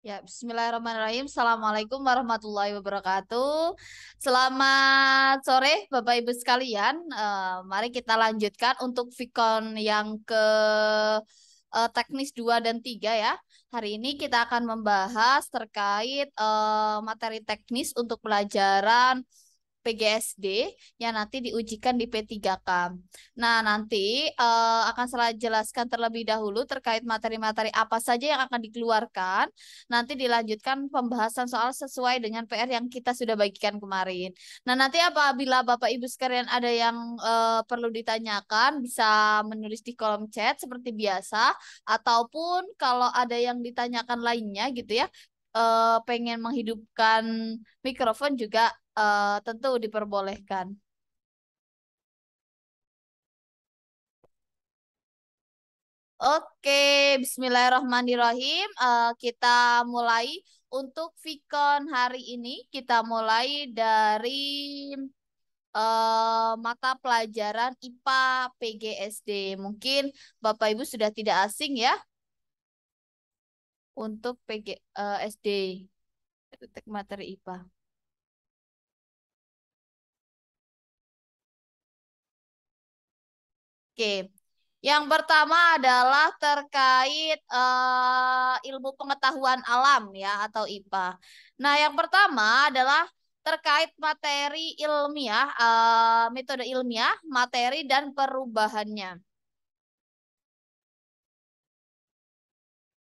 Ya, Bismillahirrahmanirrahim. Assalamualaikum warahmatullahi wabarakatuh. Selamat sore, Bapak Ibu sekalian. Mari kita lanjutkan untuk Vicon yang ke teknis 2 dan 3 ya. Hari ini kita akan membahas terkait materi teknis untuk pelajaran PGSD yang nanti diujikan di P3K. Nah, nanti akan saya jelaskan terlebih dahulu terkait materi-materi apa saja yang akan dikeluarkan. Nanti dilanjutkan pembahasan soal sesuai dengan PR yang kita sudah bagikan kemarin. Nah, nanti apabila Bapak Ibu sekalian ada yang perlu ditanyakan, bisa menulis di kolom chat seperti biasa, ataupun kalau ada yang ditanyakan lainnya gitu ya, pengen menghidupkan mikrofon juga tentu diperbolehkan. Oke, Bismillahirrahmanirrahim. Kita mulai untuk Vicon hari ini. Kita mulai dari mata pelajaran IPA PGSD. Mungkin Bapak Ibu sudah tidak asing ya untuk PGSD, materi IPA. Oke, yang pertama adalah terkait ilmu pengetahuan alam ya atau IPA. Nah, yang pertama adalah terkait materi ilmiah, metode ilmiah, materi dan perubahannya.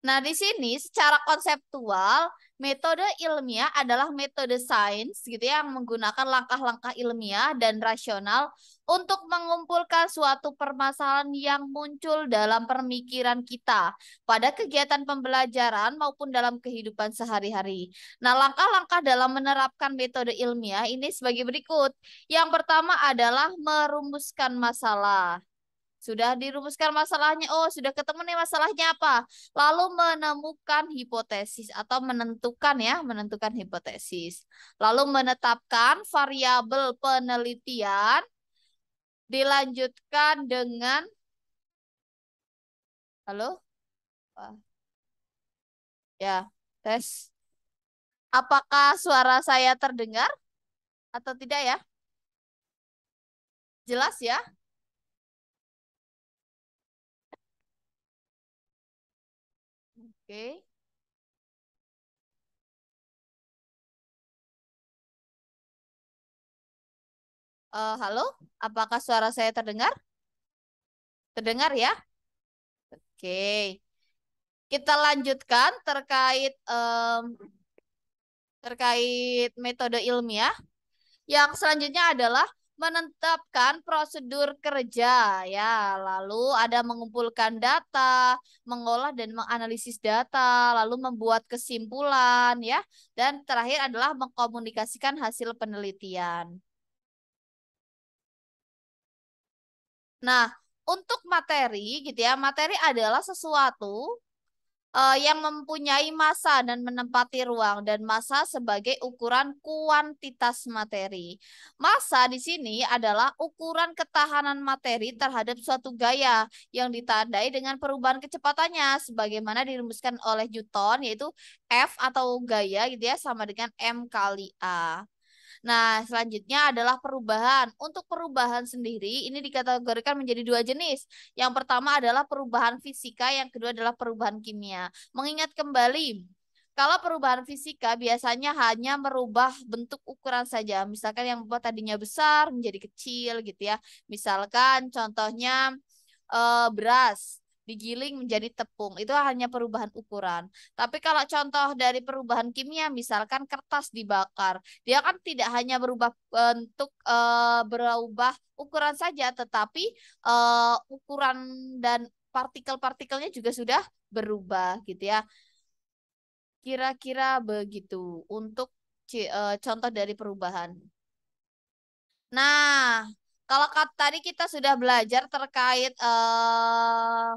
Nah, di sini secara konseptual, metode ilmiah adalah metode sains gitu ya, yang menggunakan langkah-langkah ilmiah dan rasional untuk mengumpulkan suatu permasalahan yang muncul dalam pemikiran kita pada kegiatan pembelajaran maupun dalam kehidupan sehari-hari. Nah, langkah-langkah dalam menerapkan metode ilmiah ini sebagai berikut. Yang pertama adalah merumuskan masalah. Sudah dirumuskan masalahnya, oh sudah ketemu nih masalahnya apa. Lalu menemukan hipotesis atau menentukan ya, menentukan hipotesis. Lalu menetapkan variabel penelitian, dilanjutkan dengan, halo? Wah, ya, tes. Apakah suara saya terdengar atau tidak ya? Jelas ya? Oke. Halo? Apakah suara saya terdengar? Terdengar ya? Oke. Kita lanjutkan terkait metode ilmiah. Yang selanjutnya adalah menetapkan prosedur kerja ya. Lalu ada mengumpulkan data, mengolah dan menganalisis data, lalu membuat kesimpulan ya. Dan terakhir adalah mengkomunikasikan hasil penelitian. Nah, untuk materi gitu ya, materi adalah sesuatu yang mempunyai massa dan menempati ruang dan massa sebagai ukuran kuantitas materi. Massa di sini adalah ukuran ketahanan materi terhadap suatu gaya yang ditandai dengan perubahan kecepatannya sebagaimana dirumuskan oleh Newton yaitu F atau gaya gitu ya sama dengan M kali A. Nah, selanjutnya adalah perubahan. Untuk perubahan sendiri, ini dikategorikan menjadi dua jenis. Yang pertama adalah perubahan fisika, yang kedua adalah perubahan kimia. Mengingat kembali, kalau perubahan fisika biasanya hanya merubah bentuk ukuran saja. Misalkan yang tadinya besar menjadi kecil gitu ya. Misalkan contohnya beras digiling menjadi tepung. Itu hanya perubahan ukuran. Tapi kalau contoh dari perubahan kimia, misalkan kertas dibakar, dia kan tidak hanya berubah bentuk, berubah ukuran saja, tetapi ukuran dan partikel-partikelnya juga sudah berubah gitu ya. Kira-kira begitu untuk contoh dari perubahan. Nah, kalau tadi kita sudah belajar terkait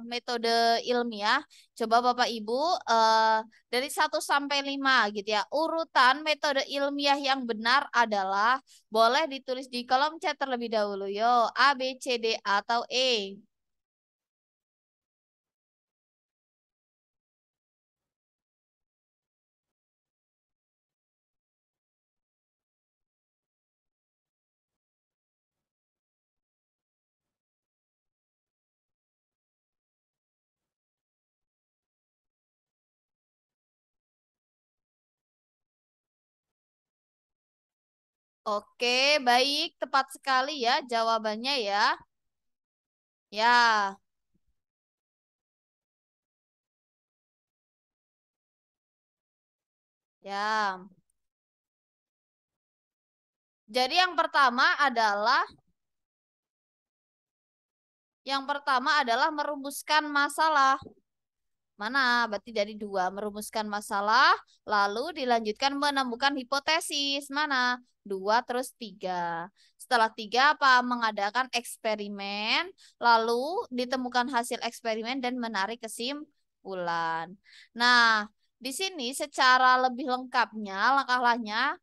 metode ilmiah, coba Bapak Ibu eh, dari 1 sampai 5 gitu ya. Urutan metode ilmiah yang benar adalah boleh ditulis di kolom chat terlebih dahulu. Yo, A, B, C, D, atau E. Oke, baik, tepat sekali ya jawabannya ya. Ya, ya. Jadi yang pertama adalah merumuskan masalah. Mana? Berarti dari dua, merumuskan masalah, lalu dilanjutkan menemukan hipotesis. Mana? Dua terus tiga. Setelah tiga apa? Mengadakan eksperimen, lalu ditemukan hasil eksperimen dan menarik kesimpulan. Nah, di sini secara lebih lengkapnya, langkah-langkahnya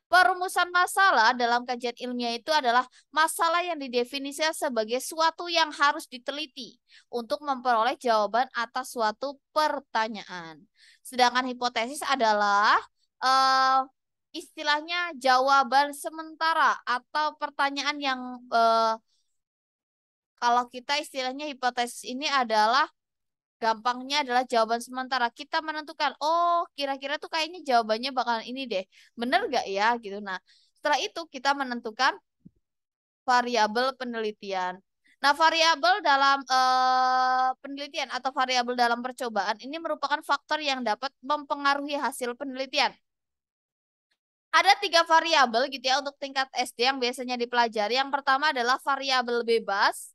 perumusan masalah dalam kajian ilmiah itu adalah masalah yang didefinisikan sebagai suatu yang harus diteliti untuk memperoleh jawaban atas suatu pertanyaan. Sedangkan hipotesis adalah eh, istilahnya jawaban sementara atau pertanyaan yang kalau kita istilahnya hipotesis ini adalah gampangnya adalah jawaban sementara. Kita menentukan, oh kira-kira tuh kayaknya jawabannya bakalan ini deh. Bener gak ya gitu. Nah, setelah itu kita menentukan variabel penelitian. Nah, variabel dalam penelitian atau variabel dalam percobaan ini merupakan faktor yang dapat mempengaruhi hasil penelitian. Ada tiga variabel gitu ya untuk tingkat SD yang biasanya dipelajari. Yang pertama adalah variabel bebas,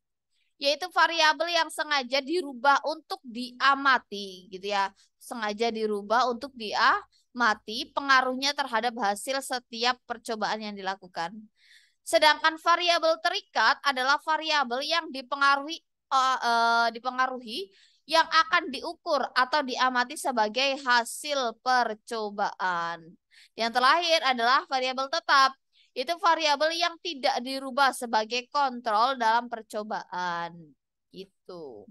yaitu variabel yang sengaja dirubah untuk diamati gitu ya. Sengaja dirubah untuk diamati pengaruhnya terhadap hasil setiap percobaan yang dilakukan. Sedangkan variabel terikat adalah variabel yang dipengaruhi yang akan diukur atau diamati sebagai hasil percobaan. Yang terakhir adalah variabel tetap. Itu variabel yang tidak dirubah sebagai kontrol dalam percobaan. Gitu.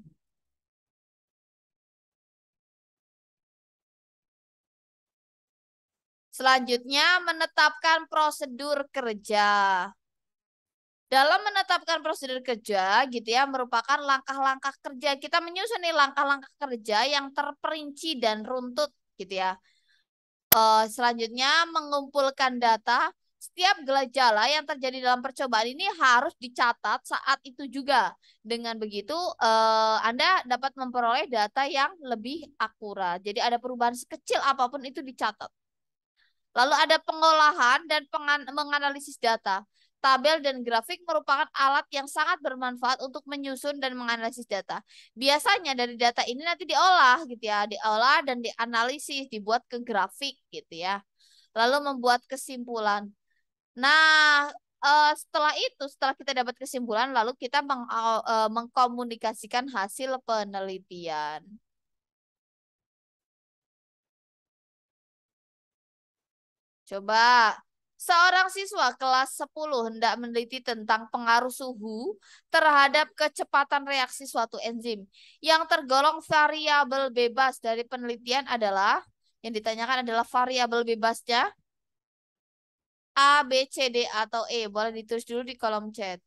Selanjutnya, menetapkan prosedur kerja. Dalam menetapkan prosedur kerja, gitu ya, merupakan langkah-langkah kerja. Kita menyusun nih langkah-langkah kerja yang terperinci dan runtut, gitu ya. Selanjutnya, mengumpulkan data. Setiap gejala yang terjadi dalam percobaan ini harus dicatat saat itu juga. Dengan begitu, Anda dapat memperoleh data yang lebih akurat. Jadi ada perubahan sekecil apapun itu dicatat. Lalu ada pengolahan dan menganalisis data. Tabel dan grafik merupakan alat yang sangat bermanfaat untuk menyusun dan menganalisis data. Biasanya dari data ini nanti diolah gitu ya, diolah dan dianalisis, dibuat ke grafik gitu ya. Lalu membuat kesimpulan. Nah, setelah kita dapat kesimpulan, lalu kita mengkomunikasikan hasil penelitian. Coba, seorang siswa kelas 10 hendak meneliti tentang pengaruh suhu terhadap kecepatan reaksi suatu enzim. Yang tergolong variabel bebas dari penelitian adalah, yang ditanyakan adalah variabel bebasnya A, B, C, D, atau E. Boleh ditulis dulu di kolom chat.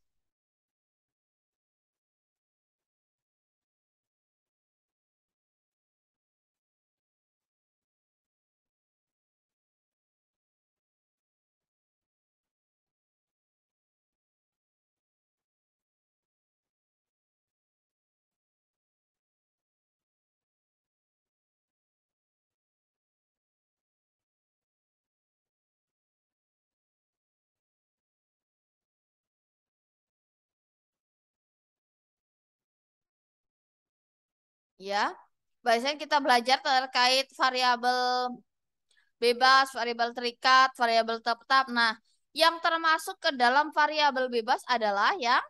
Ya, biasanya kita belajar terkait variabel bebas, variabel terikat, variabel tetap. Nah, yang termasuk ke dalam variabel bebas adalah yang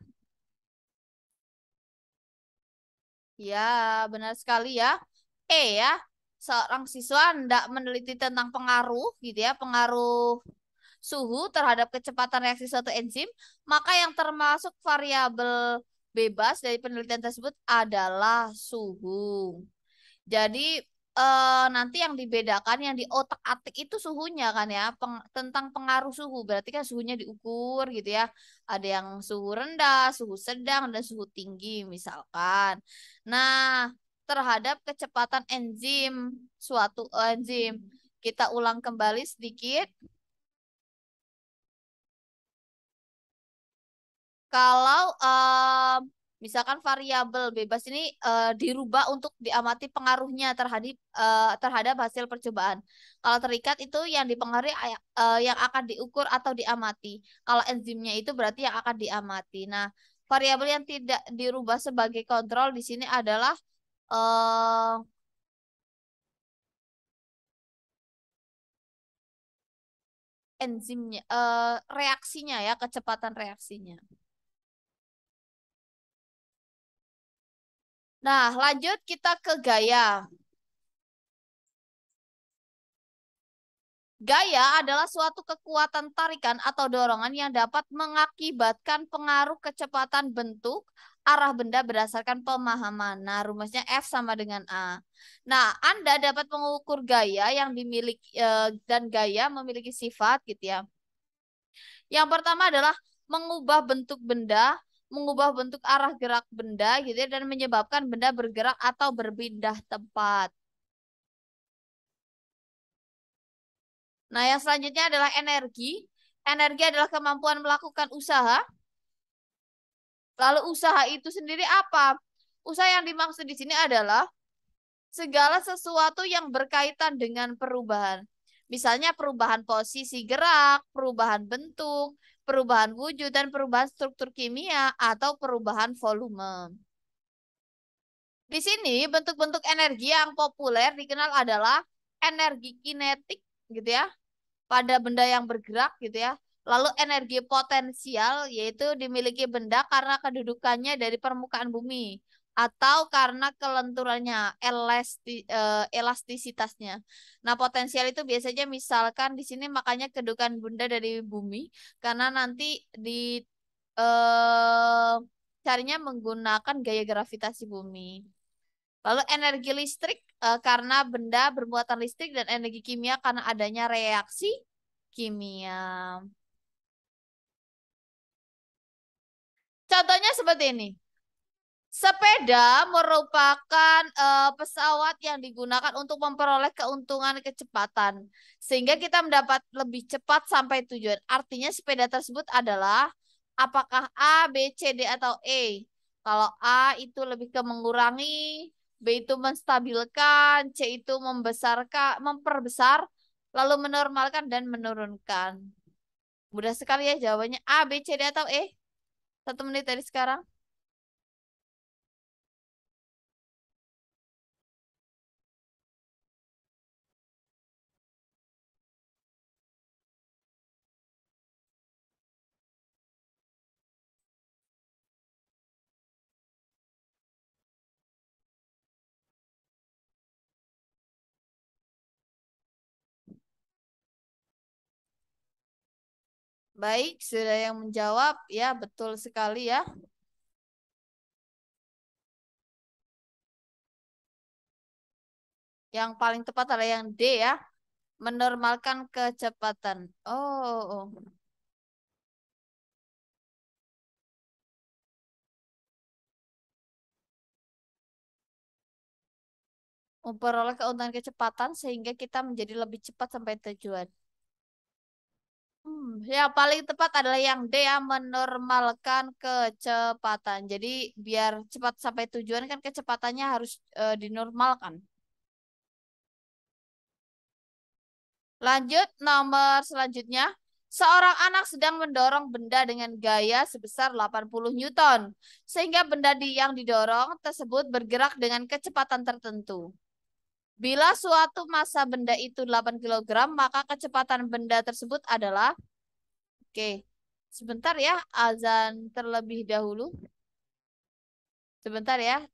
ya, benar sekali ya. Ya, seorang siswa hendak meneliti tentang pengaruh gitu ya, pengaruh suhu terhadap kecepatan reaksi suatu enzim, maka yang termasuk variabel bebas dari penelitian tersebut adalah suhu. Jadi nanti yang dibedakan yang di otak-atik itu suhunya kan ya, tentang pengaruh suhu. Berarti kan suhunya diukur gitu ya. Ada yang suhu rendah, suhu sedang, dan suhu tinggi misalkan. Nah, terhadap kecepatan enzim, suatu enzim. Kita ulang kembali sedikit. Kalau misalkan variabel bebas ini dirubah untuk diamati pengaruhnya terhadap hasil percobaan. Kalau terikat itu yang dipengaruhi yang akan diukur atau diamati. Kalau enzimnya itu berarti yang akan diamati. Nah, variabel yang tidak dirubah sebagai kontrol di sini adalah eh, enzimnya, reaksinya ya, kecepatan reaksinya. Nah, lanjut kita ke gaya. Gaya adalah suatu kekuatan tarikan atau dorongan yang dapat mengakibatkan pengaruh kecepatan bentuk arah benda berdasarkan pemahaman. Nah, rumusnya F sama dengan A. Nah, Anda dapat mengukur gaya yang dimiliki dan gaya memiliki sifat gitu ya. Yang pertama adalah mengubah bentuk benda, mengubah bentuk arah gerak benda gitu ya, dan menyebabkan benda bergerak atau berpindah tempat. Nah, yang selanjutnya adalah energi. Energi adalah kemampuan melakukan usaha. Lalu usaha itu sendiri apa? Usaha yang dimaksud di sini adalah segala sesuatu yang berkaitan dengan perubahan. Misalnya perubahan posisi gerak, perubahan bentuk, perubahan wujud, dan perubahan struktur kimia atau perubahan volume. Di sini bentuk-bentuk energi yang populer dikenal adalah energi kinetik gitu ya, pada benda yang bergerak gitu ya. Lalu energi potensial yaitu dimiliki benda karena kedudukannya dari permukaan bumi atau karena kelenturannya, elastisitasnya. Nah, potensial itu biasanya misalkan di sini makanya kedudukan benda dari bumi karena nanti di eh, carinya menggunakan gaya gravitasi bumi. Lalu energi listrik karena benda bermuatan listrik dan energi kimia karena adanya reaksi kimia. Contohnya seperti ini. Sepeda merupakan pesawat yang digunakan untuk memperoleh keuntungan kecepatan, sehingga kita mendapat lebih cepat sampai tujuan. Artinya sepeda tersebut adalah apakah A, B, C, D, atau E. Kalau A itu lebih ke mengurangi, B itu menstabilkan, C itu membesarkan, memperbesar, lalu menormalkan dan menurunkan. Mudah sekali ya jawabannya A, B, C, D, atau E. 1 menit dari sekarang. Baik, sudah yang menjawab. Ya, betul sekali ya. Yang paling tepat adalah yang D ya. Menormalkan kecepatan. Oh, oh. Memperoleh keuntungan kecepatan sehingga kita menjadi lebih cepat sampai tujuan. Yang paling tepat adalah yang D ya, menormalkan kecepatan. Jadi biar cepat sampai tujuan kan kecepatannya harus dinormalkan. Lanjut nomor selanjutnya. Seorang anak sedang mendorong benda dengan gaya sebesar 80 Newton. Sehingga benda yang didorong tersebut bergerak dengan kecepatan tertentu. Bila suatu massa benda itu 8 kilogram, maka kecepatan benda tersebut adalah... Oke, sebentar ya, azan terlebih dahulu. Sebentar ya.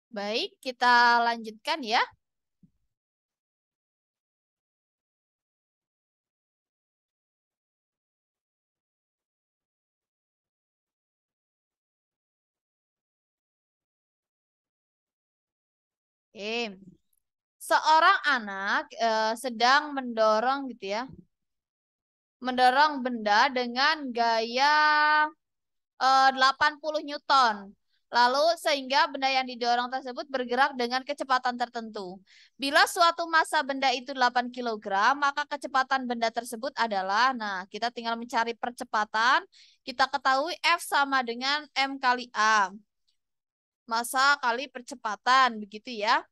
Baik, kita lanjutkan ya. Oke. Seorang anak sedang mendorong gitu ya, mendorong benda dengan gaya 80 Newton. Lalu sehingga benda yang didorong tersebut bergerak dengan kecepatan tertentu. Bila suatu massa benda itu 8 kilogram, maka kecepatan benda tersebut adalah, nah kita tinggal mencari percepatan, kita ketahui F sama dengan M kali A. Massa kali percepatan, begitu ya.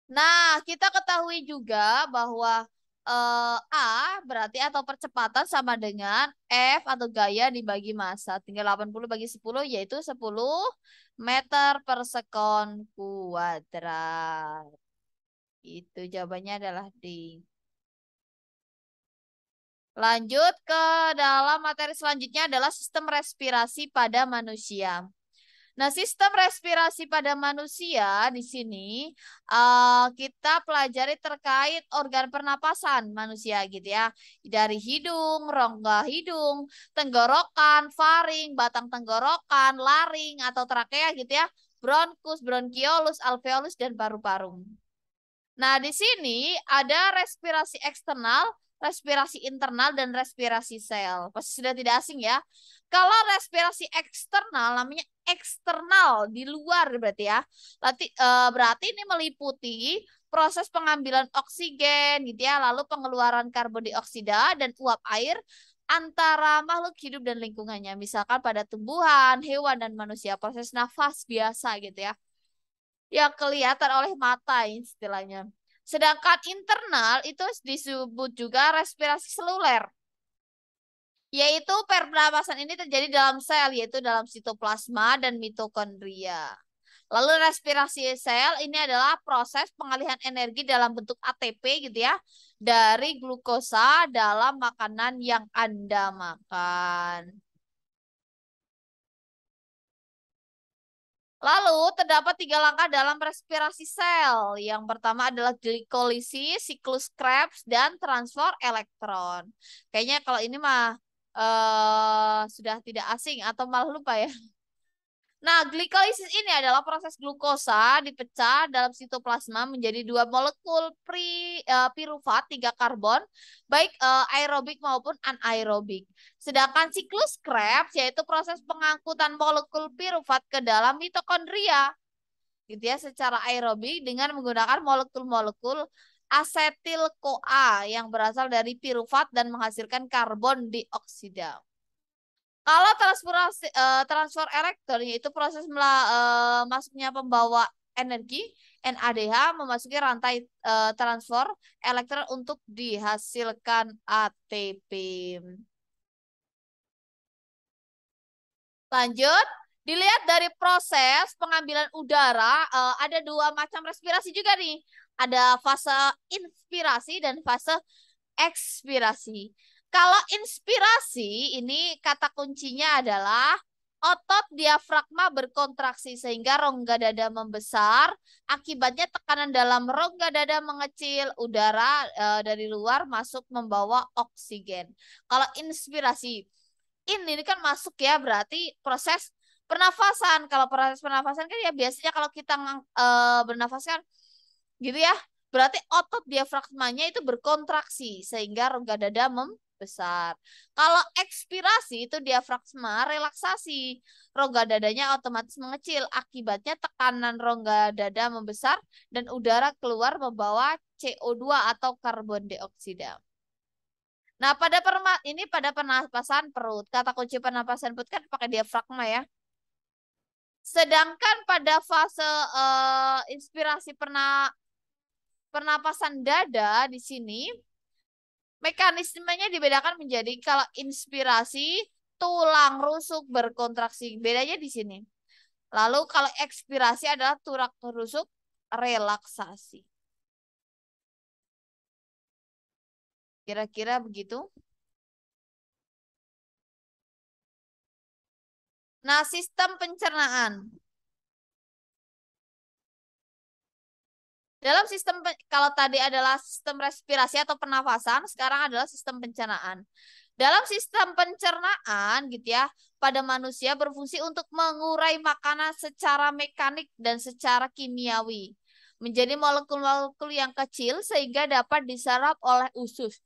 Nah, kita ketahui juga bahwa A berarti atau percepatan sama dengan F atau gaya dibagi massa. Tinggal 80 bagi 10 yaitu 10 meter per sekon kuadrat. Itu jawabannya adalah D. Lanjut ke dalam materi selanjutnya adalah sistem respirasi pada manusia. Nah, sistem respirasi pada manusia di sini kita pelajari terkait organ pernapasan manusia gitu ya. Dari hidung, rongga hidung, tenggorokan, faring, batang tenggorokan, laring atau trakea gitu ya. Bronkus, bronkiolus, alveolus dan paru-paru. Nah, di sini ada respirasi eksternal, respirasi internal, dan respirasi sel. Pasti sudah tidak asing ya. Kalau respirasi eksternal, namanya eksternal, di luar berarti ya. Berarti ini meliputi proses pengambilan oksigen, gitu ya, lalu pengeluaran karbon dioksida dan uap air antara makhluk hidup dan lingkungannya. Misalkan pada tumbuhan, hewan, dan manusia, proses nafas biasa gitu ya yang kelihatan oleh mata istilahnya. Sedangkan internal itu disebut juga respirasi seluler, yaitu pernapasan ini terjadi dalam sel, yaitu dalam sitoplasma dan mitokondria. Lalu respirasi sel ini adalah proses pengalihan energi dalam bentuk ATP gitu ya, dari glukosa dalam makanan yang Anda makan. Lalu terdapat 3 langkah dalam respirasi sel. Yang pertama adalah glikolisis, siklus Krebs, dan transfer elektron. Kayaknya kalau ini mah sudah tidak asing atau malah lupa ya. Nah, glikolisis ini adalah proses glukosa dipecah dalam sitoplasma menjadi 2 molekul pirufat 3 karbon, baik aerobik maupun anaerobik. Sedangkan siklus Krebs yaitu proses pengangkutan molekul pirufat ke dalam mitokondria, gitu ya, secara aerobik dengan menggunakan molekul-molekul asetil-CoA yang berasal dari pirufat dan menghasilkan karbon dioksida. Kalau transfer elektron yaitu proses masuknya pembawa energi NADH memasuki rantai transfer elektron untuk dihasilkan ATP. Lanjut, dilihat dari proses pengambilan udara, ada 2 macam respirasi juga nih. Ada fase inspirasi dan fase ekspirasi. Kalau inspirasi, ini kata kuncinya adalah otot diafragma berkontraksi sehingga rongga dada membesar. Akibatnya tekanan dalam rongga dada mengecil, udara dari luar masuk membawa oksigen. Kalau inspirasi, ini kan masuk ya, berarti proses pernafasan. Kalau proses pernafasan kan ya biasanya kalau kita bernafas kan gitu ya. Berarti otot diafragmanya itu berkontraksi sehingga rongga dada membesar. Kalau ekspirasi itu diafragma relaksasi, rongga dadanya otomatis mengecil. Akibatnya tekanan rongga dada membesar dan udara keluar membawa CO2 atau karbon dioksida. Nah, ini pada pernapasan perut. Kata kunci pernapasan perut kan pakai diafragma ya. Sedangkan pada fase inspirasi pernapasan dada di sini mekanismenya dibedakan menjadi kalau inspirasi tulang rusuk berkontraksi. Bedanya di sini. Lalu kalau ekspirasi adalah tulang rusuk relaksasi. Kira-kira begitu. Nah, sistem pencernaan. Dalam kalau tadi adalah sistem respirasi atau pernafasan, sekarang adalah sistem pencernaan. Dalam sistem pencernaan gitu ya, pada manusia berfungsi untuk mengurai makanan secara mekanik dan secara kimiawi menjadi molekul-molekul yang kecil sehingga dapat diserap oleh usus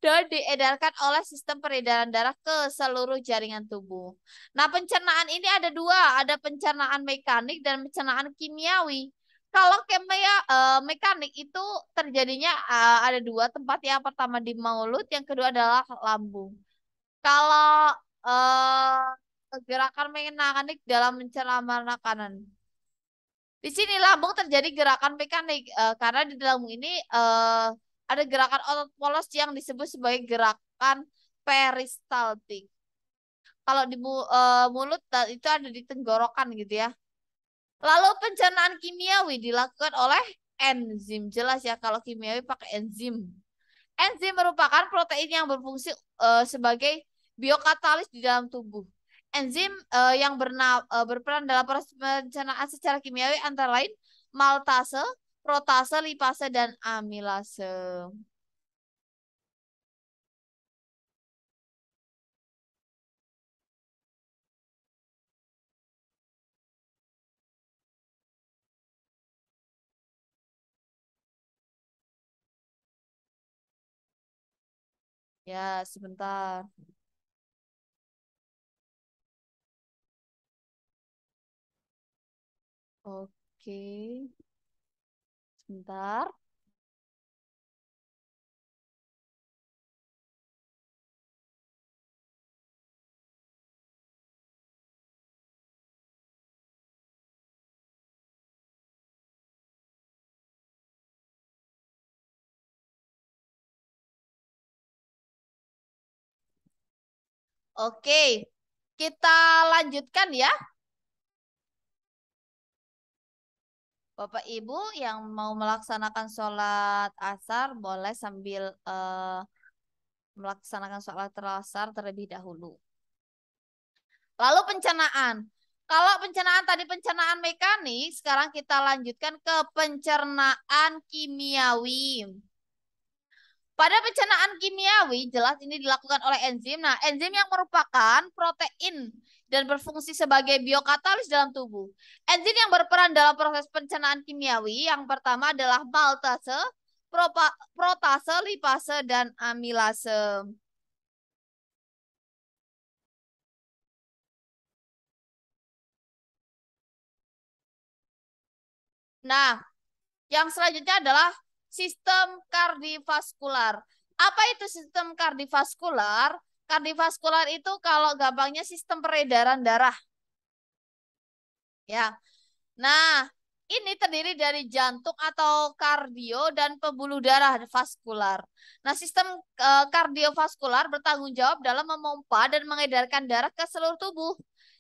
dan diedarkan oleh sistem peredaran darah ke seluruh jaringan tubuh. Nah, pencernaan ini ada dua, ada pencernaan mekanik dan pencernaan kimiawi. Kalau mekanik itu terjadinya ada dua tempat, yang pertama di mulut, yang kedua adalah lambung. Kalau gerakan mekanik dalam mencerna makanan. Di sini lambung terjadi gerakan mekanik karena di dalam ini ada gerakan otot polos yang disebut sebagai gerakan peristaltik. Kalau di mulut itu ada di tenggorokan gitu ya. Lalu pencernaan kimiawi dilakukan oleh enzim. Jelas ya kalau kimiawi pakai enzim. Enzim merupakan protein yang berfungsi sebagai biokatalis di dalam tubuh. Enzim yang berperan dalam proses pencernaan secara kimiawi antara lain maltase, protase, lipase, dan amilase. Ya, sebentar. Oke, sebentar. Oke, kita lanjutkan ya. Bapak Ibu yang mau melaksanakan sholat asar boleh sambil melaksanakan sholat asar terlebih dahulu. Lalu pencernaan. Kalau pencernaan tadi pencernaan mekanik, sekarang kita lanjutkan ke pencernaan kimiawi. Pada pencernaan kimiawi, jelas ini dilakukan oleh enzim. Nah, enzim yang merupakan protein dan berfungsi sebagai biokatalis dalam tubuh. Enzim yang berperan dalam proses pencernaan kimiawi, yang pertama adalah maltase, protase, lipase, dan amilase. Nah, yang selanjutnya adalah sistem kardiovaskular. Apa itu sistem kardiovaskular? Kardiovaskular itu kalau gampangnya sistem peredaran darah. Ya. Nah, ini terdiri dari jantung atau kardio dan pembuluh darah vaskular. Nah, sistem kardiovaskular bertanggung jawab dalam memompa dan mengedarkan darah ke seluruh tubuh,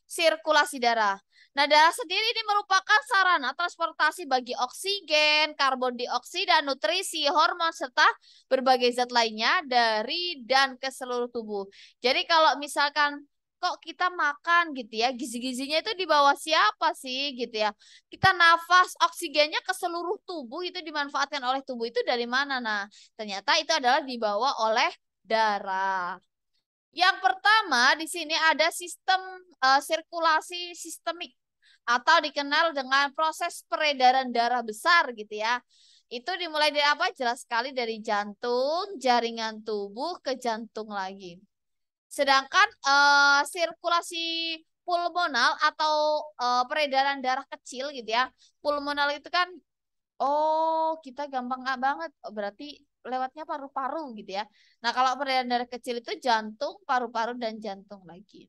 sirkulasi darah. Nah, darah sendiri ini merupakan sarana transportasi bagi oksigen, karbon dioksida, nutrisi, hormon, serta berbagai zat lainnya dari dan ke seluruh tubuh. Jadi kalau misalkan kok kita makan gitu ya, gizi-gizinya itu di bawah siapa sih gitu ya. Kita nafas, oksigennya ke seluruh tubuh itu dimanfaatkan oleh tubuh itu dari mana? Nah, ternyata itu adalah dibawa oleh darah. Yang pertama di sini ada sistem sirkulasi sistemik atau dikenal dengan proses peredaran darah besar gitu ya. Itu dimulai dari apa? Jelas sekali dari jantung, jaringan tubuh ke jantung lagi. Sedangkan sirkulasi pulmonal atau peredaran darah kecil gitu ya. Pulmonal itu kan, oh kita gampang nggak banget. Oh, berarti lewatnya paru-paru gitu ya. Nah kalau peredaran darah kecil itu jantung, paru-paru, dan jantung lagi.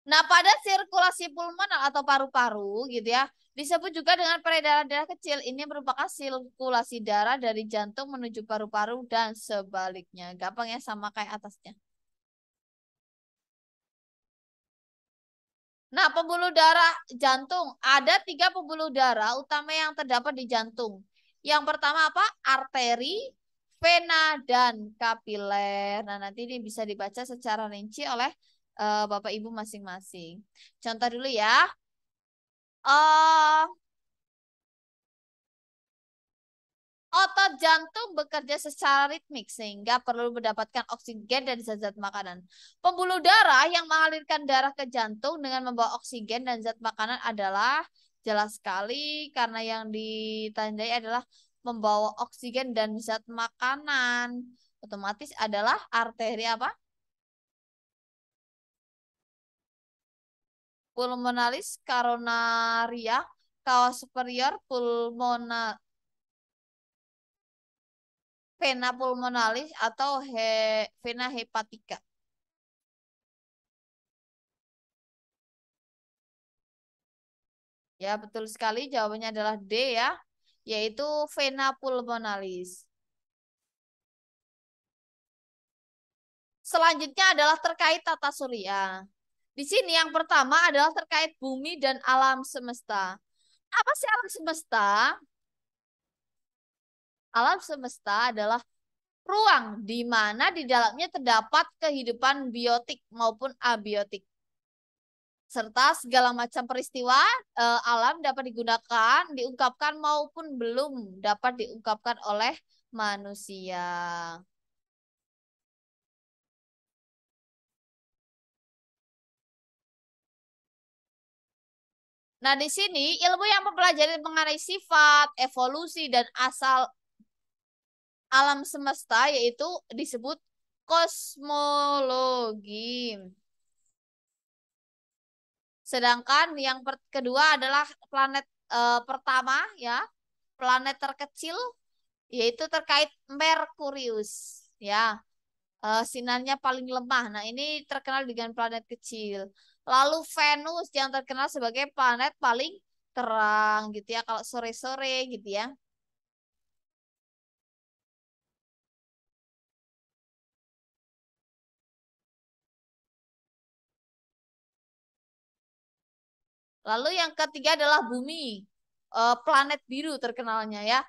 Nah pada sirkulasi pulmonal atau paru-paru gitu ya, disebut juga dengan peredaran darah kecil. Ini merupakan sirkulasi darah dari jantung menuju paru-paru dan sebaliknya. Gampang ya sama kayak atasnya. Nah, pembuluh darah jantung. Ada 3 pembuluh darah utama yang terdapat di jantung. Yang pertama apa? Arteri, vena, dan kapiler. Nah, nanti ini bisa dibaca secara rinci oleh Bapak Ibu masing-masing. Contoh dulu ya. Eh Otot jantung bekerja secara ritmik sehingga perlu mendapatkan oksigen dari zat-zat makanan. Pembuluh darah yang mengalirkan darah ke jantung dengan membawa oksigen dan zat makanan adalah jelas sekali karena yang ditandai adalah membawa oksigen dan zat makanan. Otomatis adalah arteri apa? Pulmonalis, koronaria, kawah superior, vena pulmonalis atau vena hepatica. Ya, betul sekali. Jawabannya adalah D ya, yaitu vena pulmonalis. Selanjutnya adalah terkait tata surya. Di sini yang pertama adalah terkait bumi dan alam semesta. Apa sih alam semesta? Alam semesta adalah ruang di mana di dalamnya terdapat kehidupan biotik maupun abiotik, serta segala macam peristiwa alam dapat digunakan, diungkapkan maupun belum dapat diungkapkan oleh manusia. Nah, di sini ilmu yang mempelajari mengenai sifat, evolusi, dan asal alam semesta yaitu disebut kosmologi. Sedangkan yang kedua adalah planet pertama ya, planet terkecil yaitu terkait Merkurius ya. Sinarnya paling lemah. Nah, ini terkenal dengan planet kecil. Lalu Venus yang terkenal sebagai planet paling terang gitu ya kalau sore-sore gitu ya. Lalu yang ketiga adalah bumi. Planet biru terkenalnya ya.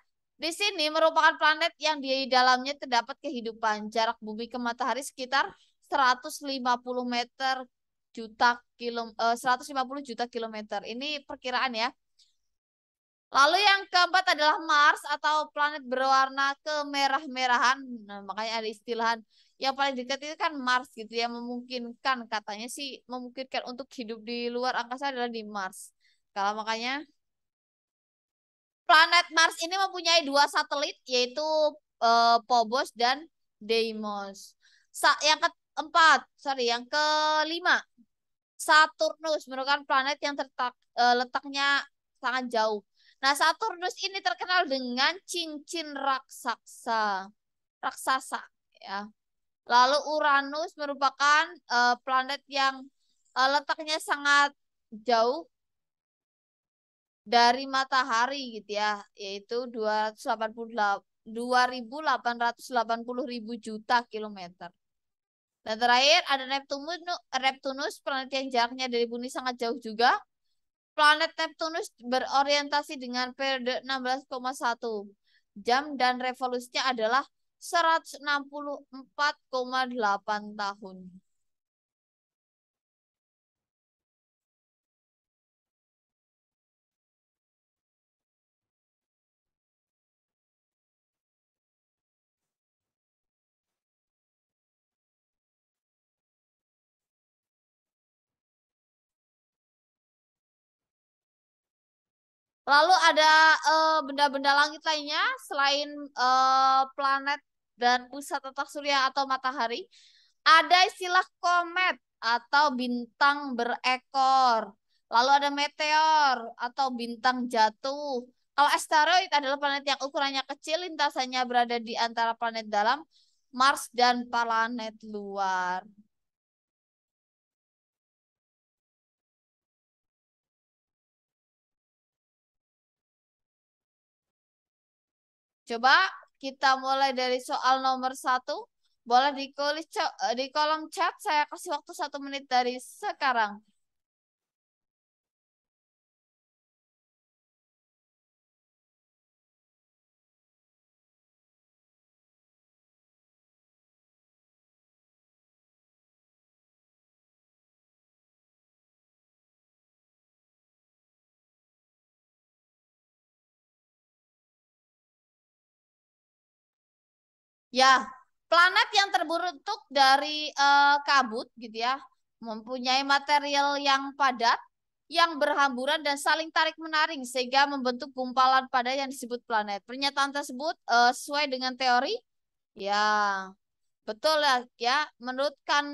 Di sini merupakan planet yang di dalamnya terdapat kehidupan. Jarak bumi ke matahari sekitar 150 meter 150 juta kilometer. Ini perkiraan ya. Lalu yang keempat adalah Mars atau planet berwarna kemerah-merahan. Nah, makanya ada istilah yang paling dekat itu kan Mars gitu ya, memungkinkan katanya sih memungkinkan untuk hidup di luar angkasa adalah di Mars. Kalau makanya planet Mars ini mempunyai dua satelit yaitu Phobos dan Deimos. Yang keempat, sorry, yang kelima, Saturnus merupakan planet yang letaknya sangat jauh. Nah, Saturnus ini terkenal dengan cincin raksasa, ya. Lalu Uranus merupakan planet yang letaknya sangat jauh dari matahari gitu ya, yaitu 2.880.000 juta kilometer. Dan terakhir ada Neptunus, planet yang jaraknya dari bumi sangat jauh juga. Planet Neptunus berorientasi dengan periode 16,1 jam dan revolusinya adalah 164,8 tahun. Lalu ada benda-benda langit lainnya selain planet dan pusat tata surya atau matahari. Ada istilah komet atau bintang berekor. Lalu ada meteor atau bintang jatuh. Kalau asteroid adalah planet yang ukurannya kecil, lintasannya berada di antara planet dalam, Mars dan planet luar. Coba kita mulai dari soal nomor satu. Boleh di kolom chat, saya kasih waktu 1 menit dari sekarang. Ya, planet yang terbentuk dari kabut gitu ya, mempunyai material yang padat, yang berhamburan dan saling tarik-menarik sehingga membentuk gumpalan padat yang disebut planet. Pernyataan tersebut sesuai dengan teori? Ya, betul ya, ya menurutkan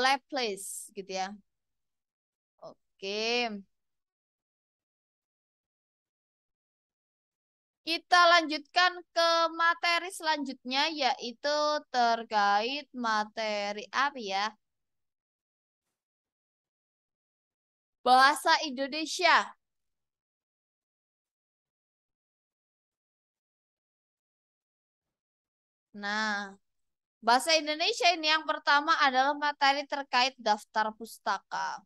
Laplace gitu ya. Oke. Kita lanjutkan ke materi selanjutnya yaitu terkait materi apa ya? Bahasa Indonesia. Nah, bahasa Indonesia ini yang pertama adalah materi terkait daftar pustaka.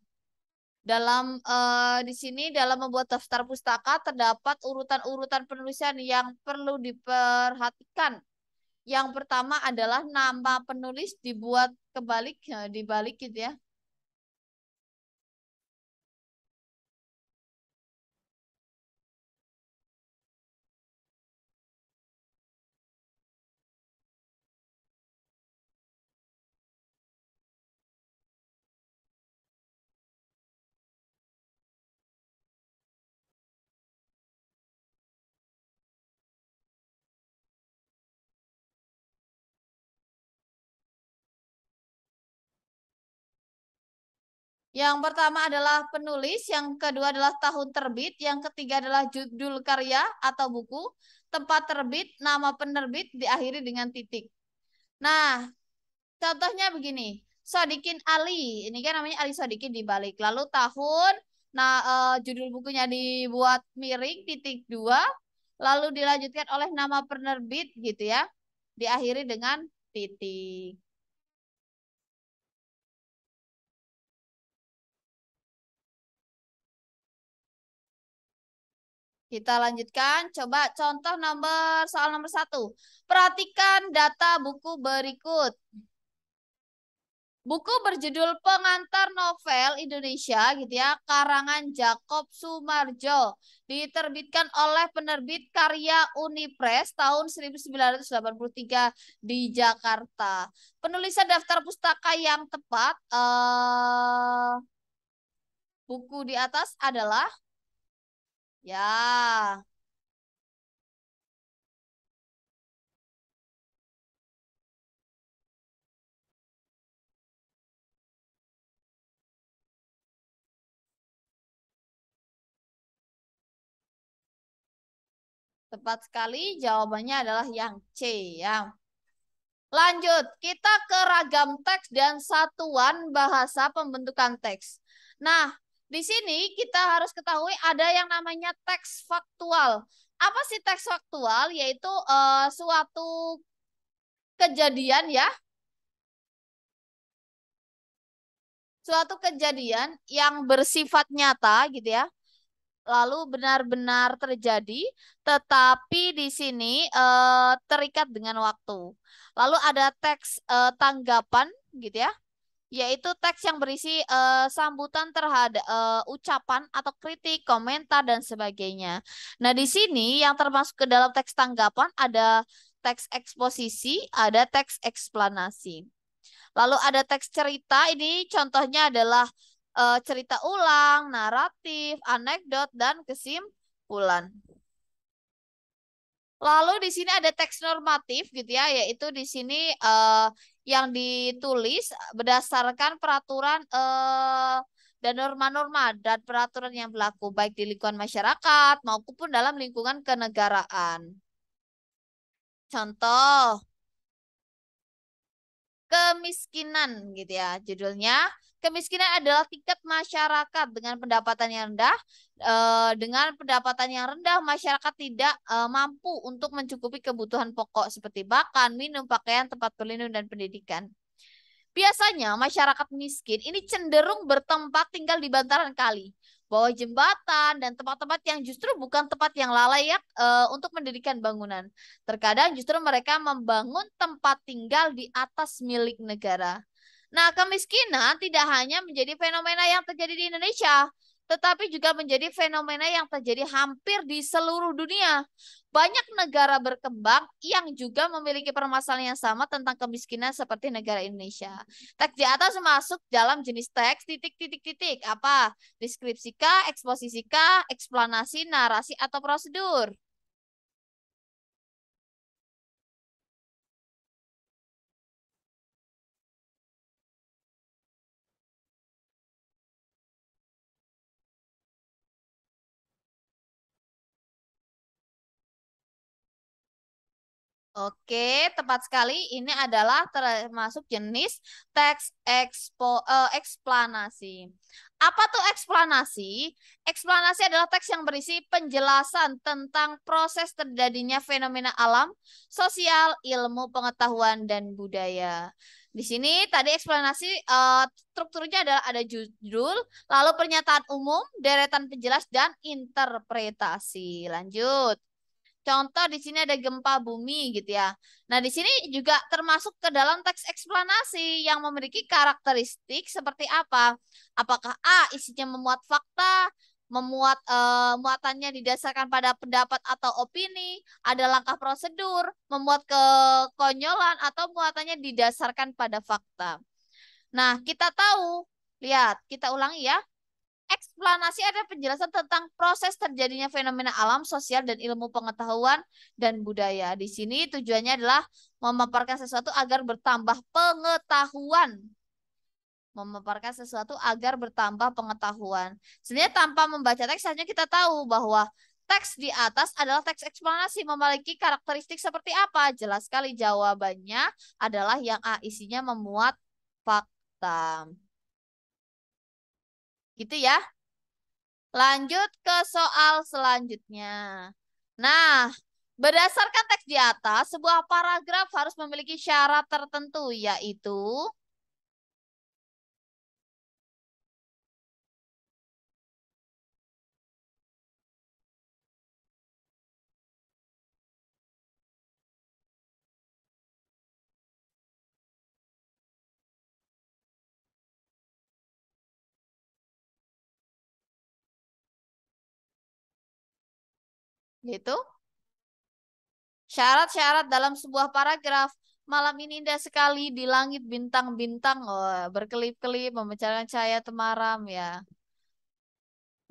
Di sini dalam membuat daftar pustaka terdapat urutan-urutan penulisan yang perlu diperhatikan. Yang pertama adalah nama penulis dibuat kebalik, dibalik gitu ya. Yang pertama adalah penulis, yang kedua adalah tahun terbit, yang ketiga adalah judul karya atau buku, tempat terbit, nama penerbit, diakhiri dengan titik. Nah, contohnya begini, Sodikin Ali, ini kan namanya Ali Sodikin dibalik. Lalu tahun, nah judul bukunya dibuat miring, titik dua, lalu dilanjutkan oleh nama penerbit gitu ya, diakhiri dengan titik. Kita lanjutkan. Coba contoh soal nomor satu. Perhatikan data buku berikut. Buku berjudul Pengantar Novel Indonesia gitu ya, karangan Jakob Sumarjo, diterbitkan oleh penerbit Karya Unipress tahun 1983 di Jakarta. Penulisan daftar pustaka yang tepat buku di atas adalah ya. Tepat sekali, jawabannya adalah yang C ya. Lanjut, kita ke ragam teks dan satuan bahasa pembentukan teks. Nah, di sini kita harus ketahui ada yang namanya teks faktual. Apa sih teks faktual? Yaitu suatu kejadian ya, suatu kejadian yang bersifat nyata gitu ya, lalu benar-benar terjadi, tetapi di sini terikat dengan waktu. Lalu ada teks tanggapan gitu ya, yaitu teks yang berisi sambutan terhadap ucapan atau kritik, komentar dan sebagainya. Nah, di sini yang termasuk ke dalam teks tanggapan ada teks eksposisi, ada teks eksplanasi. Lalu ada teks cerita, ini contohnya adalah cerita ulang, naratif, anekdot, dan kesimpulan. Lalu di sini ada teks normatif gitu ya, yaitu di sini yang ditulis berdasarkan peraturan dan norma-norma dan peraturan yang berlaku baik di lingkungan masyarakat maupun dalam lingkungan kenegaraan. Contoh, kemiskinan gitu ya judulnya. Kemiskinan adalah tingkat masyarakat dengan pendapatan yang rendah. Dengan pendapatan yang rendah, masyarakat tidak mampu untuk mencukupi kebutuhan pokok seperti makan, minum, pakaian, tempat berlindung, dan pendidikan. Biasanya masyarakat miskin ini cenderung bertempat tinggal di bantaran kali, bawah jembatan, dan tempat-tempat yang justru bukan tempat yang layak untuk mendirikan bangunan. Terkadang justru mereka membangun tempat tinggal di atas milik negara. Nah, kemiskinan tidak hanya menjadi fenomena yang terjadi di Indonesia, tetapi juga menjadi fenomena yang terjadi hampir di seluruh dunia. Banyak negara berkembang yang juga memiliki permasalahan yang sama tentang kemiskinan seperti negara Indonesia. Teks di atas masuk dalam jenis teks titik-titik-titik. Apa? Deskripsi kah, eksposisi kah, eksplanasi, narasi, atau prosedur? Oke, tepat sekali. Ini adalah termasuk jenis teks eksplanasi. Apa tuh eksplanasi? Eksplanasi adalah teks yang berisi penjelasan tentang proses terjadinya fenomena alam, sosial, ilmu, pengetahuan, dan budaya. Di sini tadi eksplanasi strukturnya adalah ada judul, lalu pernyataan umum, deretan penjelas, dan interpretasi. Lanjut. Contoh di sini ada gempa bumi gitu ya. Nah, di sini juga termasuk ke dalam teks eksplanasi yang memiliki karakteristik seperti apa? Apakah A isinya memuat fakta, muatannya didasarkan pada pendapat atau opini, ada langkah prosedur, memuat kekonyolan atau muatannya didasarkan pada fakta. Nah, kita tahu, lihat, kita ulangi ya. Eksplanasi adalah penjelasan tentang proses terjadinya fenomena alam, sosial, dan ilmu pengetahuan dan budaya. Di sini tujuannya adalah memaparkan sesuatu agar bertambah pengetahuan. Memaparkan sesuatu agar bertambah pengetahuan. Sebenarnya tanpa membaca teks, hanya kita tahu bahwa teks di atas adalah teks eksplanasi memiliki karakteristik seperti apa. Jelas sekali jawabannya adalah yang A, isinya memuat fakta. Gitu ya. Lanjut ke soal selanjutnya. Nah, berdasarkan teks di atas, sebuah paragraf harus memiliki syarat tertentu, yaitu syarat-syarat dalam sebuah paragraf. Malam ini indah sekali di langit bintang-bintang, oh, berkelip-kelip, memancarkan cahaya temaram ya.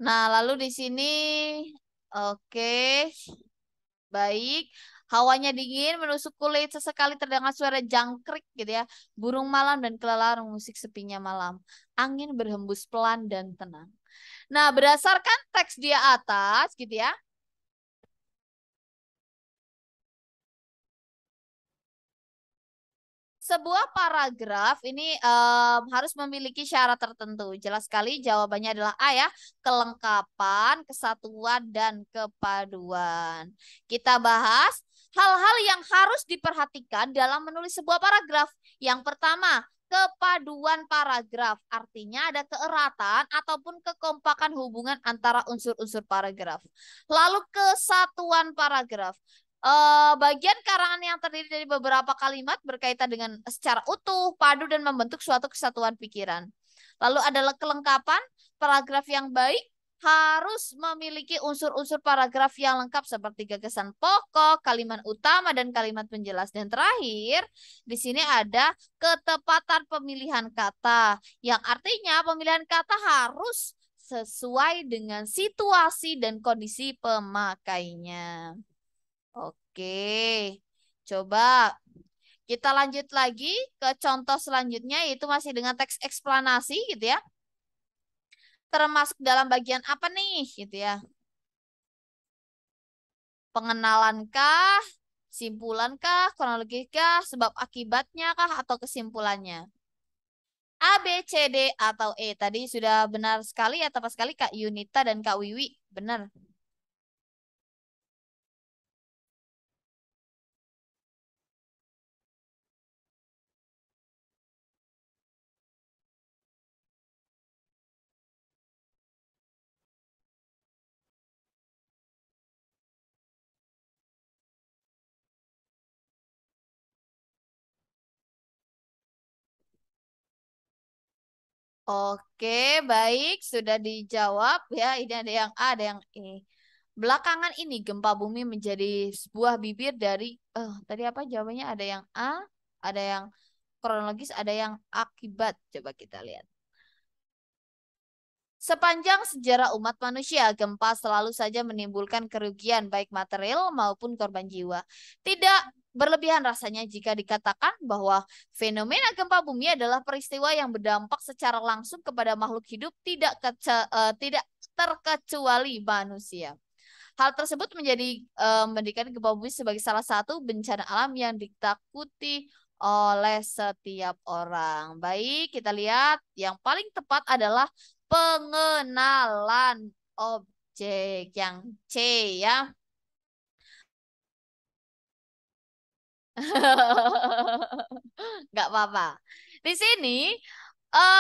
Nah, lalu di sini, oke, baik. Hawanya dingin, menusuk kulit, sesekali terdengar suara jangkrik gitu ya. Burung malam dan kelelawar musik sepinya malam. Angin berhembus pelan dan tenang. Nah, berdasarkan teks dia atas gitu ya. Sebuah paragraf ini harus memiliki syarat tertentu. Jelas sekali jawabannya adalah A ya, kelengkapan, kesatuan, dan kepaduan. Kita bahas hal-hal yang harus diperhatikan dalam menulis sebuah paragraf. Yang pertama, kepaduan paragraf. Artinya ada keeratan ataupun kekompakan hubungan antara unsur-unsur paragraf. Lalu kesatuan paragraf. Bagian karangan yang terdiri dari beberapa kalimat berkaitan dengan secara utuh, padu, dan membentuk suatu kesatuan pikiran. Lalu adalah kelengkapan, paragraf yang baik harus memiliki unsur-unsur paragraf yang lengkap seperti gagasan pokok, kalimat utama, dan kalimat penjelas. Dan terakhir, di sini ada ketepatan pemilihan kata, yang artinya pemilihan kata harus sesuai dengan situasi dan kondisi pemakainya. Oke, coba kita lanjut lagi ke contoh selanjutnya yaitu masih dengan teks eksplanasi gitu ya. Termasuk dalam bagian apa nih gitu ya. Pengenalankah, simpulankah, kronologikah, sebab akibatnya kah atau kesimpulannya? A, B, C, D, atau E. Tadi sudah benar sekali ya tepat sekali Kak Yunita dan Kak Wiwi. Benar. Oke, baik, sudah dijawab ya. Ini ada yang A, ada yang E. Belakangan ini gempa bumi menjadi sebuah bibir dari tadi apa jawabannya? Ada yang A, ada yang kronologis, ada yang akibat. Coba kita lihat. Sepanjang sejarah umat manusia, gempa selalu saja menimbulkan kerugian baik material maupun korban jiwa. Tidak berlebihan rasanya jika dikatakan bahwa fenomena gempa bumi adalah peristiwa yang berdampak secara langsung kepada makhluk hidup tidak terkecuali manusia. Hal tersebut menjadikan gempa bumi sebagai salah satu bencana alam yang ditakuti oleh setiap orang. Baik, kita lihat yang paling tepat adalah pengenalan objek yang C ya. Nggak apa-apa. Di sini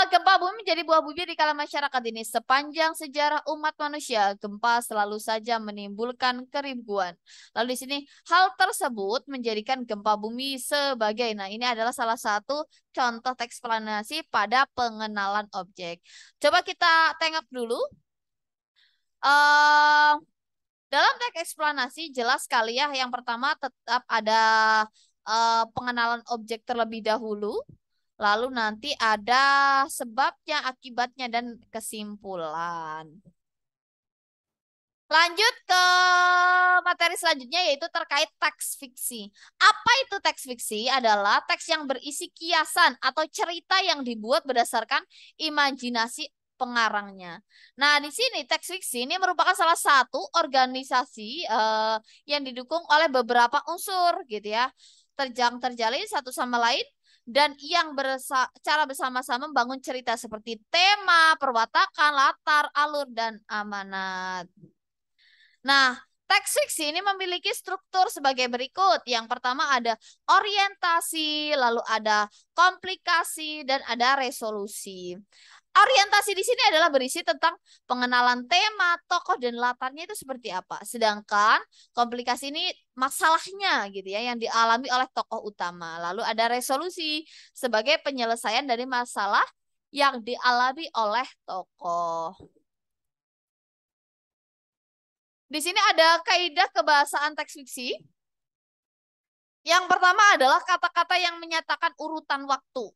gempa bumi menjadi buah bibir di kalangan masyarakat ini. Sepanjang sejarah umat manusia, gempa selalu saja menimbulkan keribuan. Lalu di sini hal tersebut menjadikan gempa bumi sebagai, nah ini adalah salah satu contoh teks eksplanasi pada pengenalan objek. Coba kita tengok dulu. eh Dalam teks eksplanasi jelas sekali ya. Yang pertama tetap ada pengenalan objek terlebih dahulu. Lalu nanti ada sebabnya, akibatnya, dan kesimpulan. Lanjut ke materi selanjutnya yaitu terkait teks fiksi. Apa itu teks fiksi? Adalah teks yang berisi kiasan atau cerita yang dibuat berdasarkan imajinasi pengarangnya. Nah, di sini teks fiksi ini merupakan salah satu organisasi yang didukung oleh beberapa unsur gitu ya. Terjalin satu sama lain dan yang cara bersama-sama membangun cerita seperti tema, perwatakan, latar, alur, dan amanat. Nah, teks fiksi ini memiliki struktur sebagai berikut. Yang pertama ada orientasi, lalu ada komplikasi, dan ada resolusi. Orientasi di sini adalah berisi tentang pengenalan tema, tokoh, dan latarnya itu seperti apa. Sedangkan komplikasi ini masalahnya gitu ya yang dialami oleh tokoh utama. Lalu ada resolusi sebagai penyelesaian dari masalah yang dialami oleh tokoh. Di sini ada kaidah kebahasaan teks fiksi. Yang pertama adalah kata-kata yang menyatakan urutan waktu.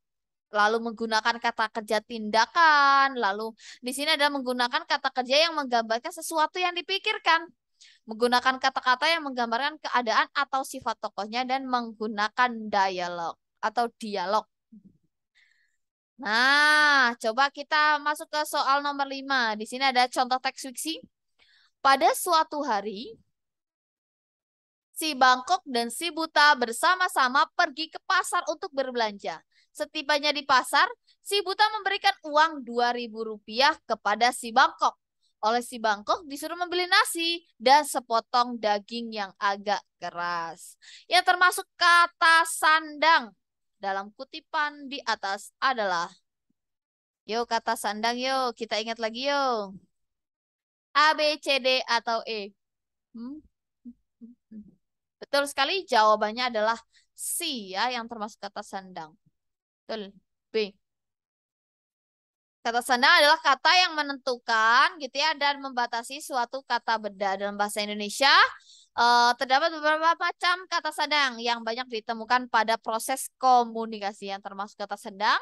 Lalu menggunakan kata kerja tindakan. Lalu di sini ada menggunakan kata kerja yang menggambarkan sesuatu yang dipikirkan. Menggunakan kata-kata yang menggambarkan keadaan atau sifat tokohnya dan menggunakan dialog atau dialog. Nah, coba kita masuk ke soal nomor 5. Di sini ada contoh teks fiksi. Pada suatu hari, si Bangkok dan si Buta bersama-sama pergi ke pasar untuk berbelanja. Setibanya di pasar, si Buta memberikan uang Rp2.000 kepada si Bangkok. Oleh si Bangkok disuruh membeli nasi dan sepotong daging yang agak keras. Yang termasuk kata sandang dalam kutipan di atas adalah, yuk kata sandang yuk, kita ingat lagi yuk. A, B, C, D, atau E? Hmm? Betul sekali, jawabannya adalah C ya, yang termasuk kata sandang. Betul. B. Kata sandang adalah kata yang menentukan gitu ya dan membatasi suatu kata benda. Dalam bahasa Indonesia terdapat beberapa macam kata sandang yang banyak ditemukan pada proses komunikasi. Yang termasuk kata sandang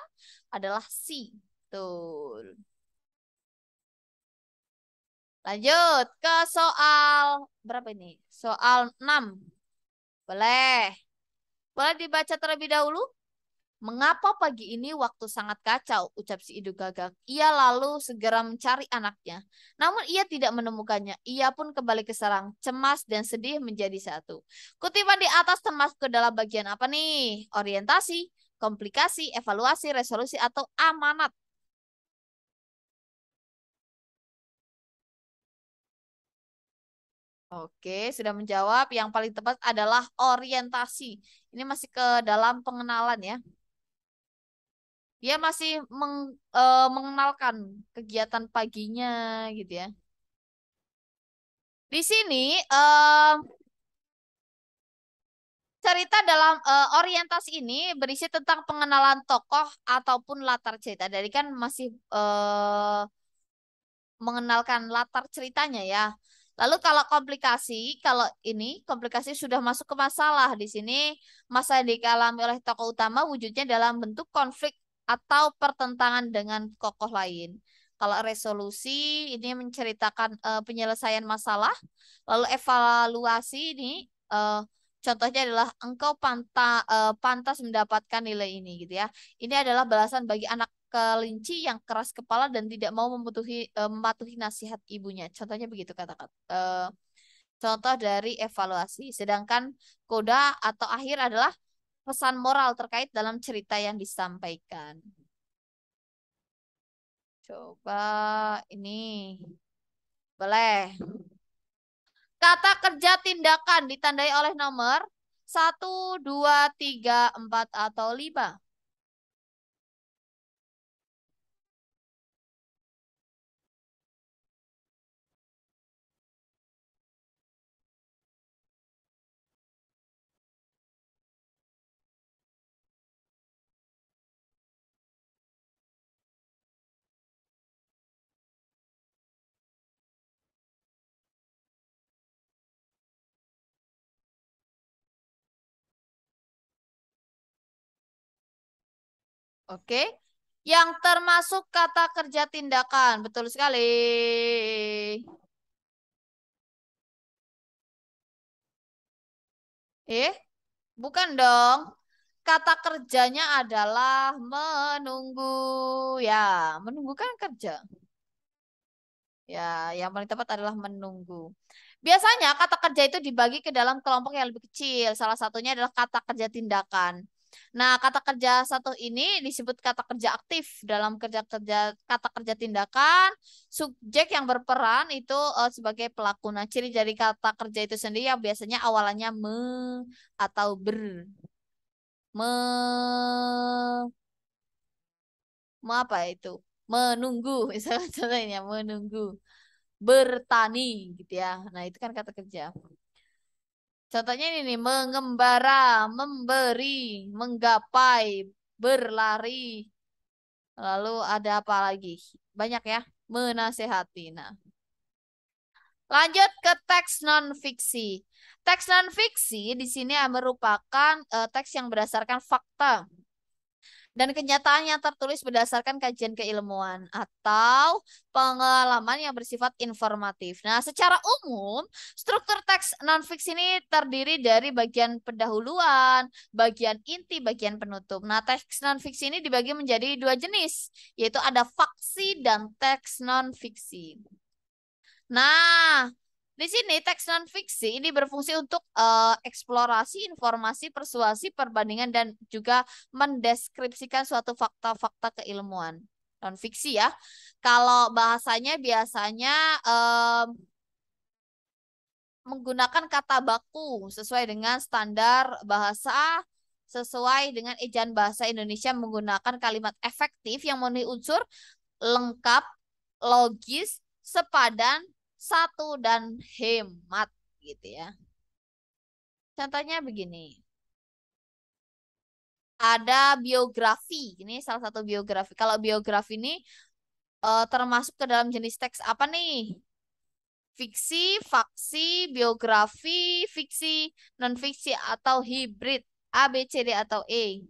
adalah C. Betul. Lanjut ke soal berapa ini? Soal 6. Boleh. Boleh dibaca terlebih dahulu? Mengapa pagi ini waktu sangat kacau, ucap si Idu Gagak. Ia lalu segera mencari anaknya. Namun ia tidak menemukannya. Ia pun kembali ke sarang, cemas dan sedih menjadi satu. Kutipan di atas termasuk ke dalam bagian apa nih? Orientasi, komplikasi, evaluasi, resolusi, atau amanat. Oke, sudah menjawab. Yang paling tepat adalah orientasi. Ini masih ke dalam pengenalan ya. Dia masih mengenalkan kegiatan paginya gitu ya. Di sini cerita dalam orientasi ini berisi tentang pengenalan tokoh ataupun latar cerita. Dari kan masih mengenalkan latar ceritanya ya. Lalu kalau komplikasi, kalau ini komplikasi sudah masuk ke masalah. Di sini masalah yang dialami oleh tokoh utama wujudnya dalam bentuk konflik atau pertentangan dengan tokoh lain. Kalau resolusi ini menceritakan penyelesaian masalah, lalu evaluasi ini contohnya adalah engkau pantas mendapatkan nilai ini gitu ya. Ini adalah balasan bagi anak kelinci yang keras kepala dan tidak mau mematuhi nasihat ibunya. Contohnya begitu kata-kata. Contoh dari evaluasi. Sedangkan koda atau akhir adalah pesan moral terkait dalam cerita yang disampaikan. Coba ini. Boleh. Kata kerja tindakan ditandai oleh nomor 1, 2, 3, 4 atau 5. Oke. Yang termasuk kata kerja tindakan. Betul sekali. Eh, bukan dong. Kata kerjanya adalah menunggu. Ya, menunggu kan kerja. Ya, yang paling tepat adalah menunggu. Biasanya kata kerja itu dibagi ke dalam kelompok yang lebih kecil. Salah satunya adalah kata kerja tindakan. Nah, kata kerja satu ini disebut kata kerja aktif. Dalam kerja-kerja kata kerja tindakan, subjek yang berperan itu sebagai pelaku. Nah, ciri dari kata kerja itu sendiri yang biasanya awalannya atau me, apa itu? Menunggu, misalnya contohnya menunggu, bertani gitu ya. Nah, itu kan kata kerja. Contohnya ini nih, mengembara, memberi, menggapai, berlari. Lalu ada apa lagi? Banyak ya, menasehati. Nah, lanjut ke teks non-fiksi. Teks non-fiksi di sini merupakan teks yang berdasarkan fakta dan kenyataan yang tertulis berdasarkan kajian keilmuan atau pengalaman yang bersifat informatif. Nah, secara umum, struktur teks non-fiksi ini terdiri dari bagian pendahuluan, bagian inti, bagian penutup. Nah, teks non-fiksi ini dibagi menjadi dua jenis, yaitu ada faksi dan teks non-fiksi. Nah, di sini teks non-fiksi ini berfungsi untuk eksplorasi informasi, persuasi, perbandingan, dan juga mendeskripsikan suatu fakta-fakta keilmuan. Non-fiksi ya. Kalau bahasanya biasanya menggunakan kata baku sesuai dengan standar bahasa, sesuai dengan ejaan bahasa Indonesia menggunakan kalimat efektif yang memenuhi unsur lengkap, logis, sepadan, satu, dan hemat gitu ya. Contohnya begini. Ada biografi. Ini salah satu biografi. Kalau biografi ini termasuk ke dalam jenis teks apa nih? Fiksi, faksi, biografi, fiksi, non-fiksi, atau hibrid. A, B, C, D, atau E.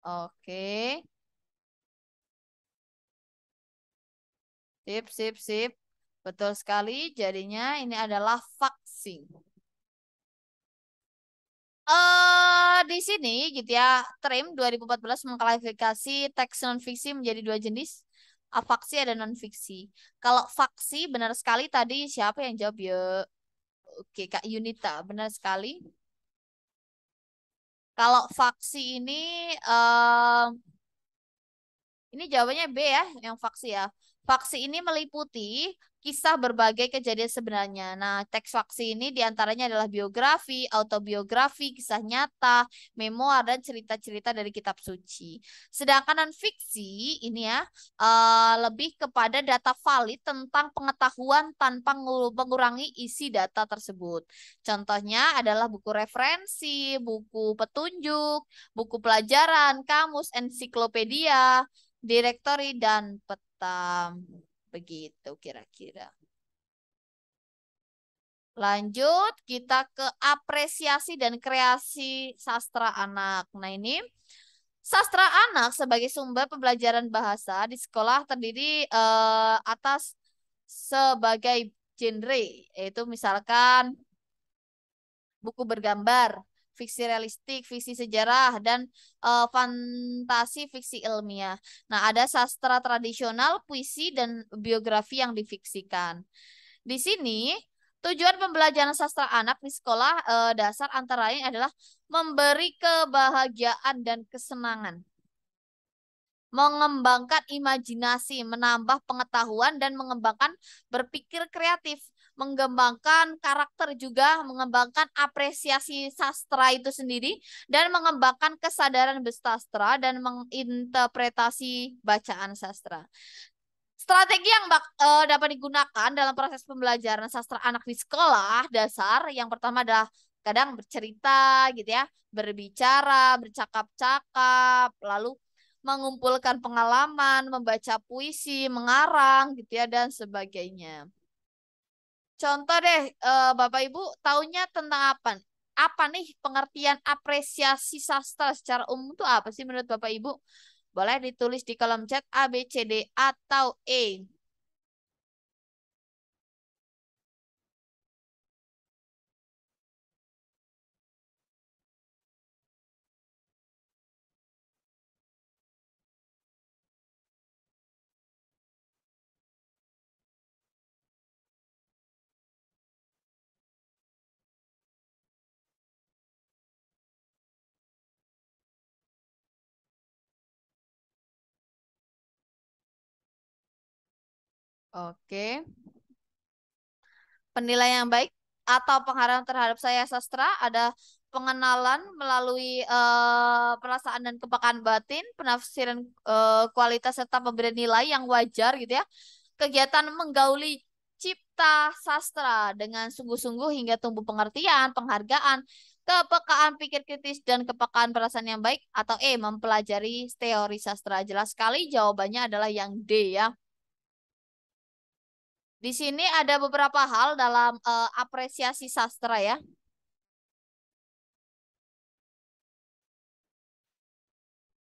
Oke. Sip, sip, sip. Betul sekali. Jadinya ini adalah faksi. Di sini gitu ya, TRIM 2014 mengklasifikasi teks non-fiksi menjadi dua jenis, faksi ada non-fiksi. Kalau faksi benar sekali tadi siapa yang jawab ya? Oke, Kak Yunita, benar sekali. Kalau faksi ini jawabannya B ya, yang faksi ya. Faksi ini meliputi kisah berbagai kejadian sebenarnya. Nah, teks faksi ini diantaranya adalah biografi, autobiografi, kisah nyata, memoir, dan cerita-cerita dari kitab suci. Sedangkan non-fiksi ini ya lebih kepada data valid tentang pengetahuan tanpa mengurangi isi data tersebut. Contohnya adalah buku referensi, buku petunjuk, buku pelajaran, kamus, ensiklopedia, direktori, dan peta. Begitu kira-kira. Lanjut, kita ke apresiasi dan kreasi sastra anak. Nah, ini sastra anak sebagai sumber pembelajaran bahasa di sekolah terdiri atas sebagai genre, yaitu misalkan buku bergambar, fiksi realistik, fiksi sejarah, dan fantasi fiksi ilmiah. Nah, ada sastra tradisional, puisi, dan biografi yang difiksikan. Di sini, tujuan pembelajaran sastra anak di sekolah dasar antara lain adalah memberi kebahagiaan dan kesenangan, mengembangkan imajinasi, menambah pengetahuan, dan mengembangkan berpikir kreatif, mengembangkan karakter juga, mengembangkan apresiasi sastra itu sendiri, dan mengembangkan kesadaran bersastra dan menginterpretasi bacaan sastra. Strategi yang dapat digunakan dalam proses pembelajaran sastra anak di sekolah dasar, yang pertama adalah kadang bercerita gitu ya, berbicara, bercakap-cakap, lalu mengumpulkan pengalaman, membaca puisi, mengarang gitu ya, dan sebagainya. Contoh deh, Bapak Ibu taunya tentang apa? Apa nih pengertian apresiasi sastra secara umum itu apa sih menurut Bapak Ibu? Boleh ditulis di kolom chat A, B, C, D, atau E. Oke. Penilaian yang baik atau penghargaan terhadap saya sastra ada pengenalan melalui perasaan dan kepekaan batin, penafsiran kualitas serta pemberian nilai yang wajar gitu ya. Kegiatan menggauli cipta sastra dengan sungguh-sungguh hingga tumbuh pengertian, penghargaan, kepekaan pikir kritis dan kepekaan perasaan yang baik, atau E, mempelajari teori sastra. Jelas sekali jawabannya adalah yang D ya. Di sini ada beberapa hal dalam apresiasi sastra ya.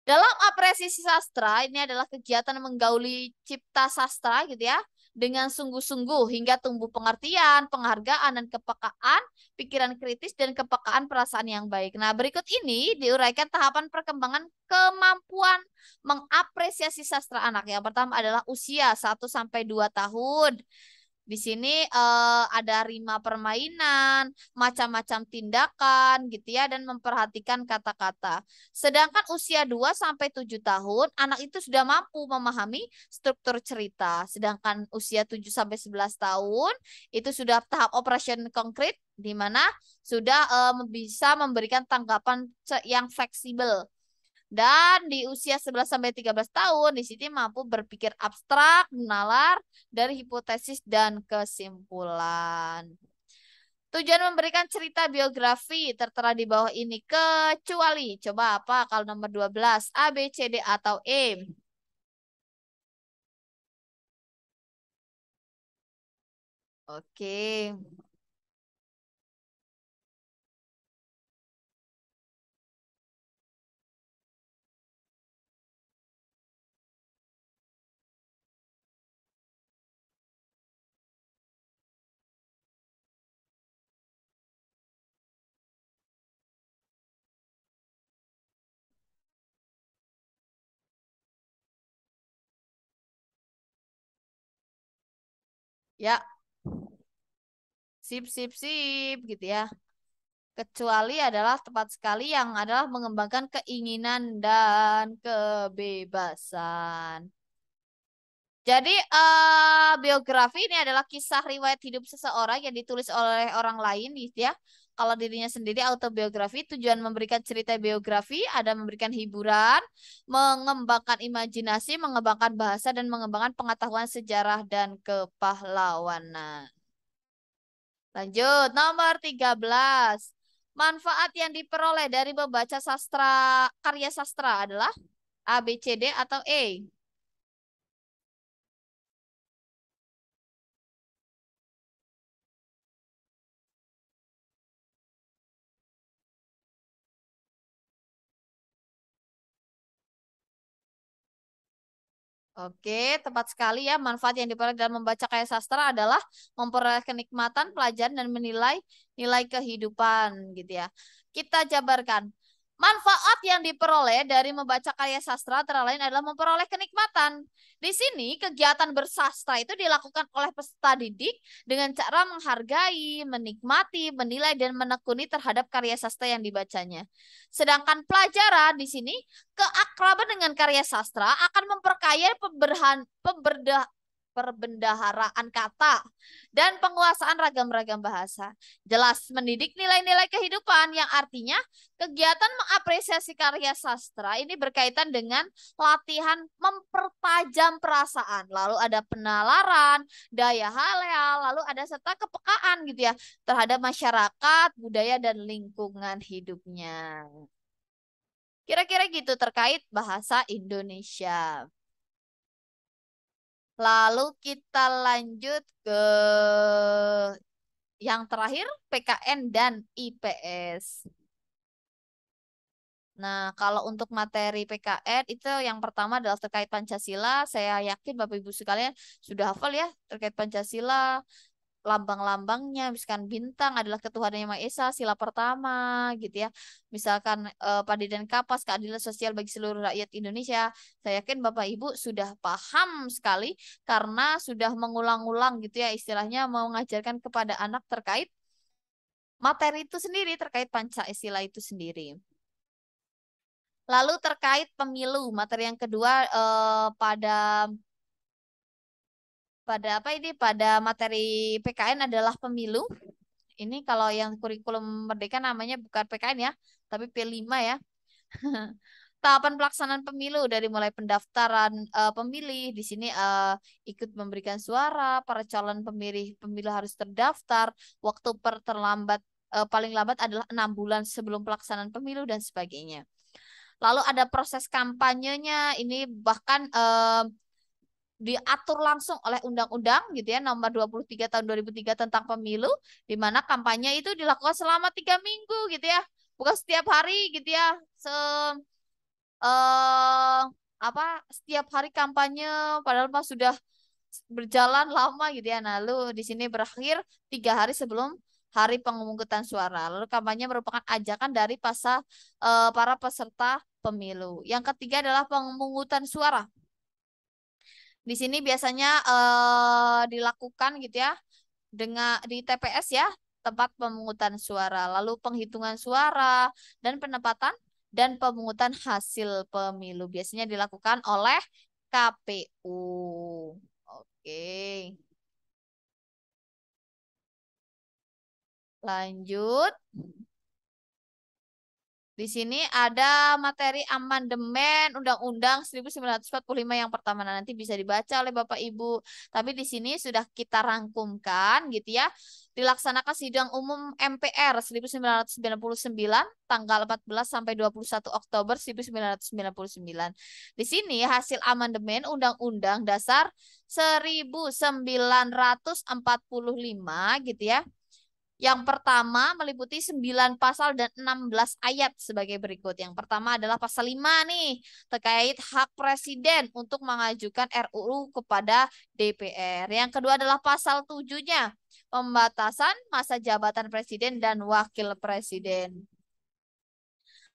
Dalam apresiasi sastra, ini adalah kegiatan menggauli cipta sastra gitu ya, dengan sungguh-sungguh hingga tumbuh pengertian, penghargaan, dan kepekaan, pikiran kritis, dan kepekaan perasaan yang baik. Nah, berikut ini diuraikan tahapan perkembangan kemampuan mengapresiasi sastra anak. Yang pertama adalah usia 1 sampai 2 tahun. Di sini ada rima permainan, macam-macam tindakan gitu ya, dan memperhatikan kata-kata. Sedangkan usia 2 sampai 7 tahun, anak itu sudah mampu memahami struktur cerita. Sedangkan usia 7 sampai 11 tahun itu sudah tahap operation konkret di mana sudah bisa memberikan tanggapan yang fleksibel. Dan di usia 11 sampai 13 tahun di sini mampu berpikir abstrak, menalar dari hipotesis dan kesimpulan. Tujuan memberikan cerita biografi tertera di bawah ini kecuali coba apa kalau nomor 12 A, B, C, D atau E. Oke. Ya, sip sip sip gitu ya. Kecuali adalah tepat sekali yang adalah mengembangkan keinginan dan kebebasan. Jadi biografi ini adalah kisah riwayat hidup seseorang yang ditulis oleh orang lain, gitu ya. Kalau dirinya sendiri autobiografi, tujuan memberikan cerita biografi, ada memberikan hiburan, mengembangkan imajinasi, mengembangkan bahasa, dan mengembangkan pengetahuan sejarah dan kepahlawanan. Lanjut, nomor 13. Manfaat yang diperoleh dari membaca karya sastra adalah A, B, C, D, atau E? Oke, tepat sekali ya. Manfaat yang diperoleh dalam membaca karya sastra adalah memperoleh kenikmatan, pelajaran, dan menilai nilai kehidupan gitu ya. Kita jabarkan. Manfaat yang diperoleh dari membaca karya sastra antara lain adalah memperoleh kenikmatan. Di sini kegiatan bersastra itu dilakukan oleh peserta didik dengan cara menghargai, menikmati, menilai, dan menekuni terhadap karya sastra yang dibacanya. Sedangkan pelajaran di sini keakraban dengan karya sastra akan memperkaya perbendaharaan kata dan penguasaan ragam-ragam bahasa. Jelas mendidik nilai-nilai kehidupan yang artinya kegiatan mengapresiasi karya sastra ini berkaitan dengan latihan mempertajam perasaan. Lalu ada penalaran, daya halau, lalu ada serta kepekaan gitu ya terhadap masyarakat, budaya dan lingkungan hidupnya. Kira-kira gitu terkait bahasa Indonesia. Lalu kita lanjut ke yang terakhir, PKN dan IPS. Nah, kalau untuk materi PKN itu yang pertama adalah terkait Pancasila. Saya yakin Bapak Ibu sekalian sudah hafal ya terkait Pancasila. Lambang-lambangnya misalkan bintang adalah ketuhanan yang Maha Esa, sila pertama gitu ya, misalkan padi dan kapas, keadilan sosial bagi seluruh rakyat Indonesia. Saya yakin Bapak Ibu sudah paham sekali karena sudah mengulang-ulang gitu ya, istilahnya mau mengajarkan kepada anak terkait materi itu sendiri, terkait Pancasila itu sendiri. Lalu terkait pemilu, materi yang kedua pada pada apa ini, pada materi PKN adalah pemilu. Ini kalau yang kurikulum Merdeka namanya bukan PKN ya, tapi P5 ya. Tahapan pelaksanaan pemilu dari mulai pendaftaran pemilih di sini ikut memberikan suara, para calon pemilih harus terdaftar, waktu terlambat paling lambat adalah 6 bulan sebelum pelaksanaan pemilu dan sebagainya. Lalu ada proses kampanyenya, ini bahkan diatur langsung oleh undang-undang gitu ya nomor 23 tahun 2003 tentang pemilu, di mana kampanye itu dilakukan selama 3 minggu gitu ya, bukan setiap hari gitu ya, eh apa setiap hari kampanye padahal mah sudah berjalan lama gitu ya. Nah, lalu di sini berakhir 3 hari sebelum hari pemungutan suara. Lalu kampanye merupakan ajakan dari para peserta pemilu. Yang ketiga adalah pemungutan suara. Di sini biasanya dilakukan gitu ya dengan di TPS ya, tempat pemungutan suara. Lalu penghitungan suara dan penempatan dan pemungutan hasil pemilu biasanya dilakukan oleh KPU. Oke, lanjut. Di sini ada materi amandemen Undang-Undang 1945 yang pertama. Nah, nanti bisa dibaca oleh Bapak Ibu. Tapi di sini sudah kita rangkumkan gitu ya. Dilaksanakan sidang umum MPR 1999 tanggal 14 sampai 21 Oktober 1999. Di sini hasil amandemen Undang-Undang Dasar 1945 gitu ya. Yang pertama meliputi 9 pasal dan 16 ayat sebagai berikut. Yang pertama adalah pasal 5 nih, terkait hak presiden untuk mengajukan RUU kepada DPR. Yang kedua adalah pasal 7-nya, pembatasan masa jabatan presiden dan wakil presiden.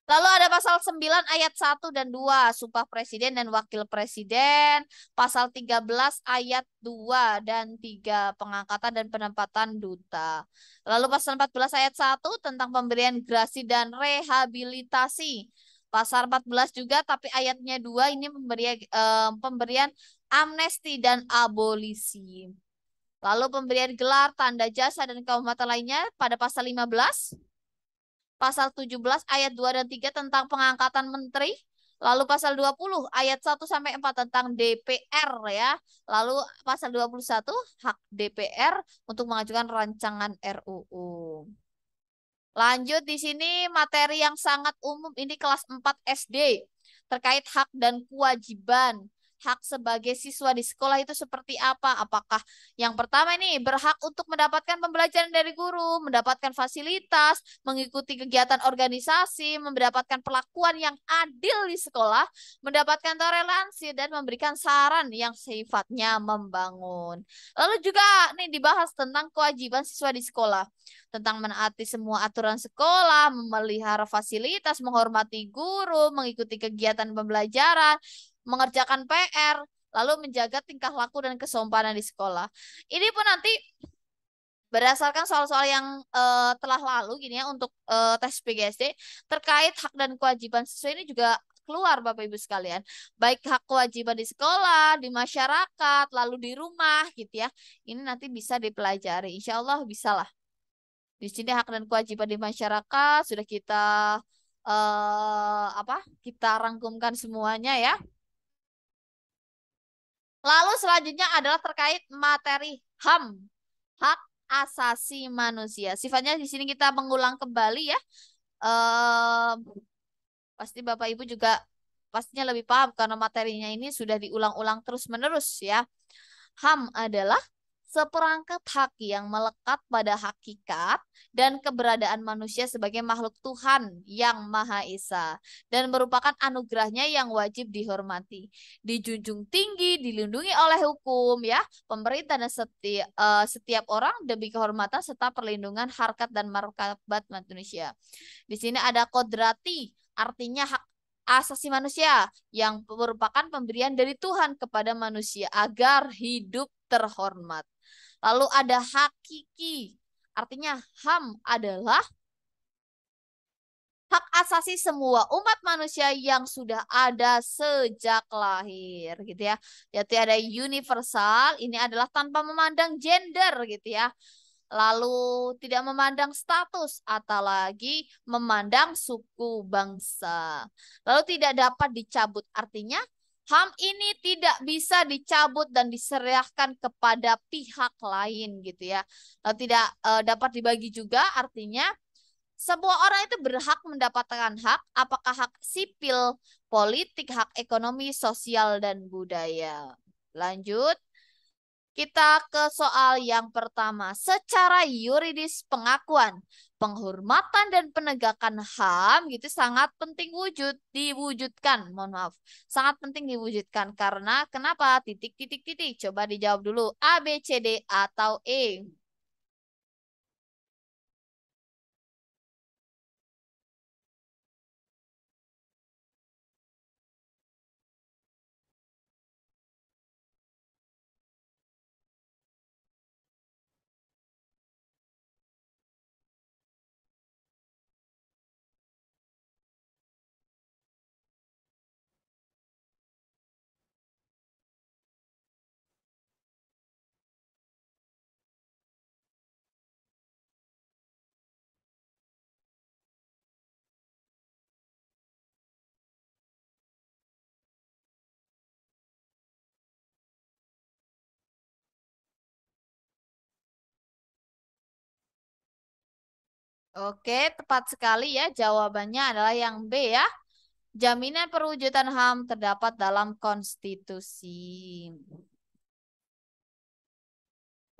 Lalu ada pasal 9 ayat 1 dan 2, Sumpah Presiden dan Wakil Presiden. Pasal 13 ayat 2 dan 3, Pengangkatan dan Penempatan Duta. Lalu pasal 14 ayat 1 tentang pemberian gerasi dan rehabilitasi. Pasal 14 juga tapi ayatnya 2 ini pemberian amnesti dan abolisi. Lalu pemberian gelar, tanda jasa, dan kehormatan lainnya pada pasal 15, pasal 17 ayat 2 dan 3 tentang pengangkatan menteri. Lalu pasal 20 ayat 1 sampai 4 tentang DPR ya. Lalu pasal 21 hak DPR untuk mengajukan rancangan RUU. Lanjut di sini materi yang sangat umum ini kelas 4 SD terkait hak dan kewajiban. Hak sebagai siswa di sekolah itu seperti apa? Apakah yang pertama ini berhak untuk mendapatkan pembelajaran dari guru, mendapatkan fasilitas, mengikuti kegiatan organisasi, mendapatkan perlakuan yang adil di sekolah, mendapatkan toleransi, dan memberikan saran yang sifatnya membangun. Lalu juga nih dibahas tentang kewajiban siswa di sekolah tentang menaati semua aturan sekolah, memelihara fasilitas, menghormati guru, mengikuti kegiatan pembelajaran, mengerjakan PR, lalu menjaga tingkah laku dan kesopanan di sekolah. Ini pun nanti berdasarkan soal-soal yang telah lalu gini ya untuk tes PGSD terkait hak dan kewajiban siswa ini juga keluar Bapak Ibu sekalian. Baik hak kewajiban di sekolah, di masyarakat, lalu di rumah gitu ya. Ini nanti bisa dipelajari. Insya Allah bisa lah. Di sini hak dan kewajiban di masyarakat sudah kita apa? Kita rangkumkan semuanya ya. Lalu selanjutnya adalah terkait materi HAM, hak asasi manusia. Sifatnya di sini kita mengulang kembali ya. Eh pasti Bapak Ibu juga pastinya lebih paham karena materinya ini sudah diulang-ulang terus-menerus ya. HAM adalah seperangkat hak yang melekat pada hakikat dan keberadaan manusia sebagai makhluk Tuhan yang Maha Esa dan merupakan anugerahnya yang wajib dihormati, dijunjung tinggi, dilindungi oleh hukum ya, pemerintah dan setiap orang demi kehormatan serta perlindungan harkat dan martabat manusia. Di sini ada kodrati, artinya hak asasi manusia yang merupakan pemberian dari Tuhan kepada manusia agar hidup terhormat. Lalu ada hakiki, artinya HAM adalah hak asasi semua umat manusia yang sudah ada sejak lahir gitu ya. Jadi ada universal, ini adalah tanpa memandang gender gitu ya. Lalu tidak memandang status atau lagi memandang suku bangsa. Lalu tidak dapat dicabut, artinya HAM ini tidak bisa dicabut dan diserahkan kepada pihak lain gitu ya. Lalu tidak dapat dibagi juga, artinya semua orang itu berhak mendapatkan hak, apakah hak sipil, politik, hak ekonomi, sosial, dan budaya. Lanjut. Kita ke soal yang pertama. Secara yuridis pengakuan, penghormatan dan penegakan HAM gitu sangat penting diwujudkan. Mohon maaf. Sangat penting diwujudkan karena kenapa? Titik titik titik. Coba dijawab dulu. A, B, C, D atau E. Oke, tepat sekali ya. Jawabannya adalah yang B ya. Jaminan perwujudan HAM terdapat dalam konstitusi.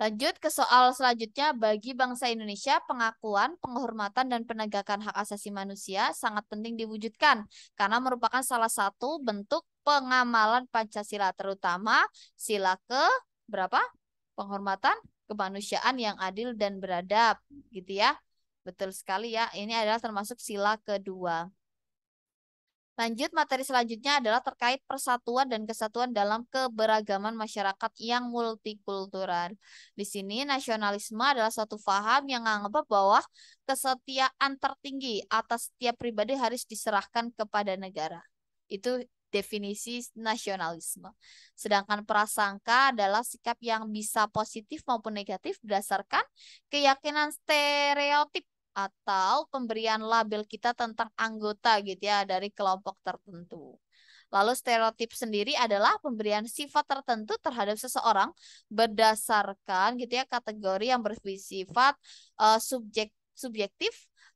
Lanjut ke soal selanjutnya, bagi bangsa Indonesia, pengakuan, penghormatan, dan penegakan hak asasi manusia sangat penting diwujudkan karena merupakan salah satu bentuk pengamalan Pancasila, terutama sila ke berapa? Penghormatan, kemanusiaan yang adil dan beradab, gitu ya. Betul sekali ya, ini adalah termasuk sila kedua. Lanjut, materi selanjutnya adalah terkait persatuan dan kesatuan dalam keberagaman masyarakat yang multikultural. Di sini nasionalisme adalah suatu paham yang menganggap bahwa kesetiaan tertinggi atas setiap pribadi harus diserahkan kepada negara. Itu definisi nasionalisme. Sedangkan prasangka adalah sikap yang bisa positif maupun negatif berdasarkan keyakinan stereotip atau pemberian label kita tentang anggota gitu ya dari kelompok tertentu. Lalu stereotip sendiri adalah pemberian sifat tertentu terhadap seseorang berdasarkan gitu ya kategori yang bersifat subjektif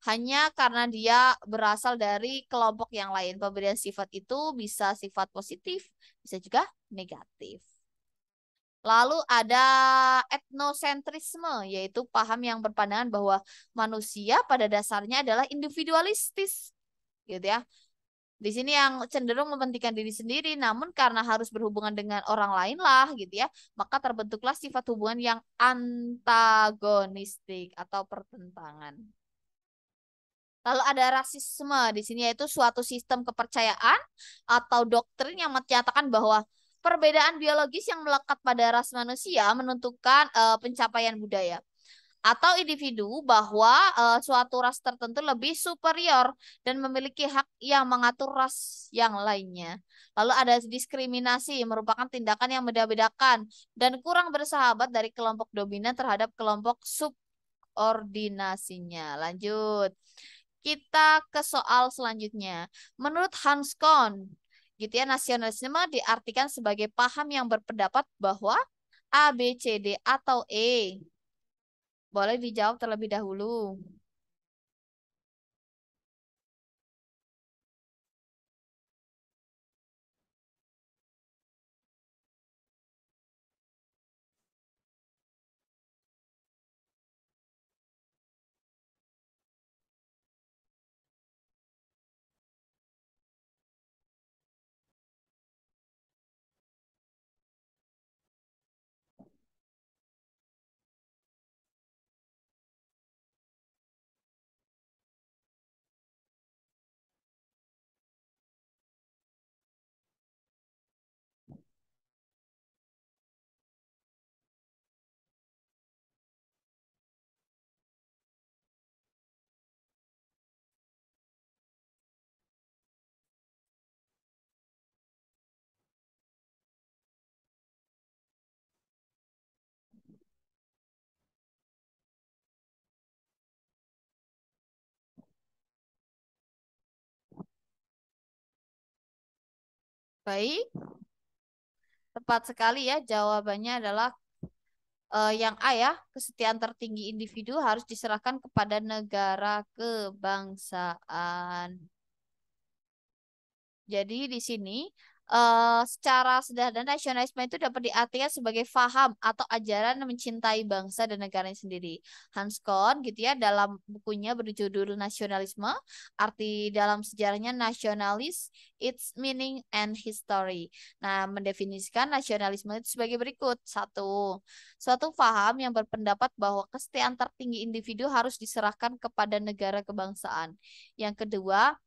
hanya karena dia berasal dari kelompok yang lain. Pemberian sifat itu bisa sifat positif, bisa juga negatif. Lalu ada etnosentrisme, yaitu paham yang berpandangan bahwa manusia pada dasarnya adalah individualistis, gitu ya. Di sini yang cenderung mementingkan diri sendiri, namun karena harus berhubungan dengan orang lain lah, gitu ya, maka terbentuklah sifat hubungan yang antagonistik atau pertentangan. Lalu ada rasisme di sini yaitu suatu sistem kepercayaan atau doktrin yang menyatakan bahwa perbedaan biologis yang melekat pada ras manusia menentukan pencapaian budaya atau individu bahwa suatu ras tertentu lebih superior dan memiliki hak yang mengatur ras yang lainnya. Lalu ada diskriminasi merupakan tindakan yang membeda-bedakan dan kurang bersahabat dari kelompok dominan terhadap kelompok subordinasinya. Lanjut. Kita ke soal selanjutnya. Menurut Hans Kohn, gitu ya, nasionalisme diartikan sebagai paham yang berpendapat bahwa A, B, C, D, atau E. Boleh dijawab terlebih dahulu. Baik, tepat sekali ya. Jawabannya adalah yang A ya. Kesetiaan tertinggi individu harus diserahkan kepada negara kebangsaan. Jadi di sini secara sederhana nasionalisme itu dapat diartikan sebagai faham atau ajaran mencintai bangsa dan negaranya sendiri. Hans Kohn gitu ya dalam bukunya berjudul Nasionalisme, arti dalam sejarahnya nasionalis, its meaning and history. Nah, mendefinisikan nasionalisme itu sebagai berikut. Satu, suatu faham yang berpendapat bahwa kesetiaan tertinggi individu harus diserahkan kepada negara kebangsaan. Yang kedua,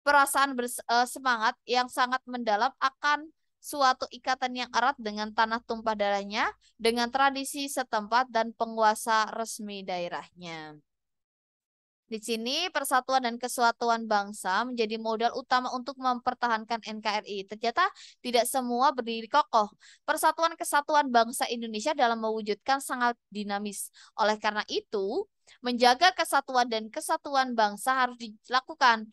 perasaan semangat yang sangat mendalam akan suatu ikatan yang erat dengan tanah tumpah darahnya, dengan tradisi setempat dan penguasa resmi daerahnya. Di sini persatuan dan kesatuan bangsa menjadi modal utama untuk mempertahankan NKRI. Ternyata tidak semua berdiri kokoh. Persatuan kesatuan bangsa Indonesia dalam mewujudkan sangat dinamis. Oleh karena itu, menjaga kesatuan dan kesatuan bangsa harus dilakukan.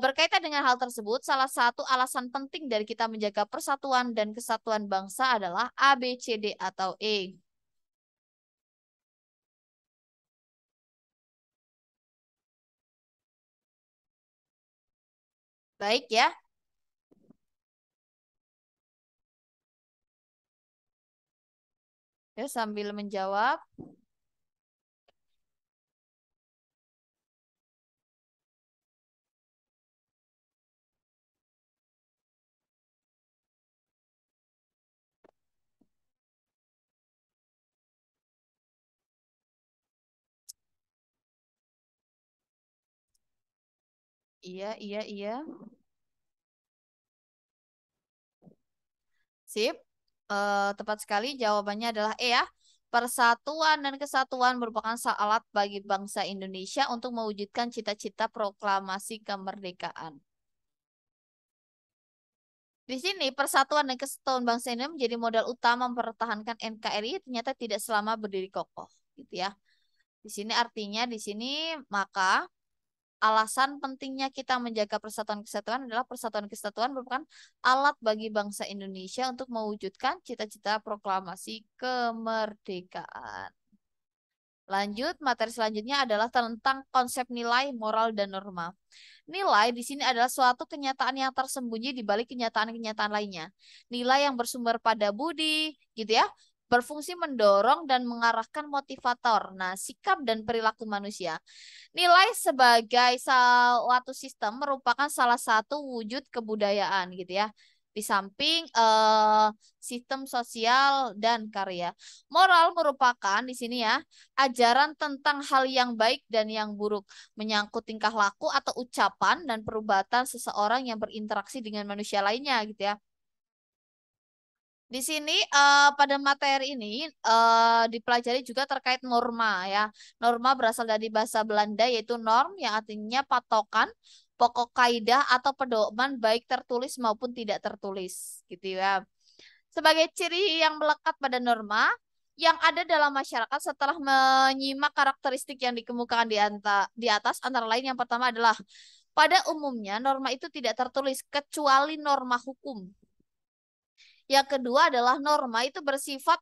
Berkaitan dengan hal tersebut, salah satu alasan penting dari kita menjaga persatuan dan kesatuan bangsa adalah A, B, C, D, atau E. Baik ya, ya sambil menjawab. Iya, iya, iya. Sip. Tepat sekali jawabannya adalah E ya. Persatuan dan kesatuan merupakan alat bagi bangsa Indonesia untuk mewujudkan cita-cita proklamasi kemerdekaan. Di sini persatuan dan kesatuan bangsa Indonesia menjadi modal utama mempertahankan NKRI ternyata tidak selama berdiri kokoh, gitu ya. Di sini artinya di sini maka alasan pentingnya kita menjaga persatuan kesatuan adalah persatuan kesatuan merupakan alat bagi bangsa Indonesia untuk mewujudkan cita-cita proklamasi kemerdekaan. Lanjut, materi selanjutnya adalah tentang konsep nilai, moral, dan norma. Nilai di sini adalah suatu kenyataan yang tersembunyi di balik kenyataan-kenyataan lainnya. Nilai yang bersumber pada budi, gitu ya, berfungsi mendorong dan mengarahkan motivator. Nah, sikap dan perilaku manusia. Nilai sebagai suatu sistem merupakan salah satu wujud kebudayaan, gitu ya. Di samping sistem sosial dan karya. Moral merupakan di sini ya ajaran tentang hal yang baik dan yang buruk, menyangkut tingkah laku atau ucapan dan perbuatan seseorang yang berinteraksi dengan manusia lainnya gitu ya. Di sini pada materi ini dipelajari juga terkait norma ya. Norma berasal dari bahasa Belanda yaitu norm yang artinya patokan, pokok kaidah atau pedoman baik tertulis maupun tidak tertulis gitu ya. Sebagai ciri yang melekat pada norma yang ada dalam masyarakat setelah menyimak karakteristik yang dikemukakan di atas antara lain yang pertama adalah pada umumnya norma itu tidak tertulis kecuali norma hukum. Yang kedua adalah norma itu bersifat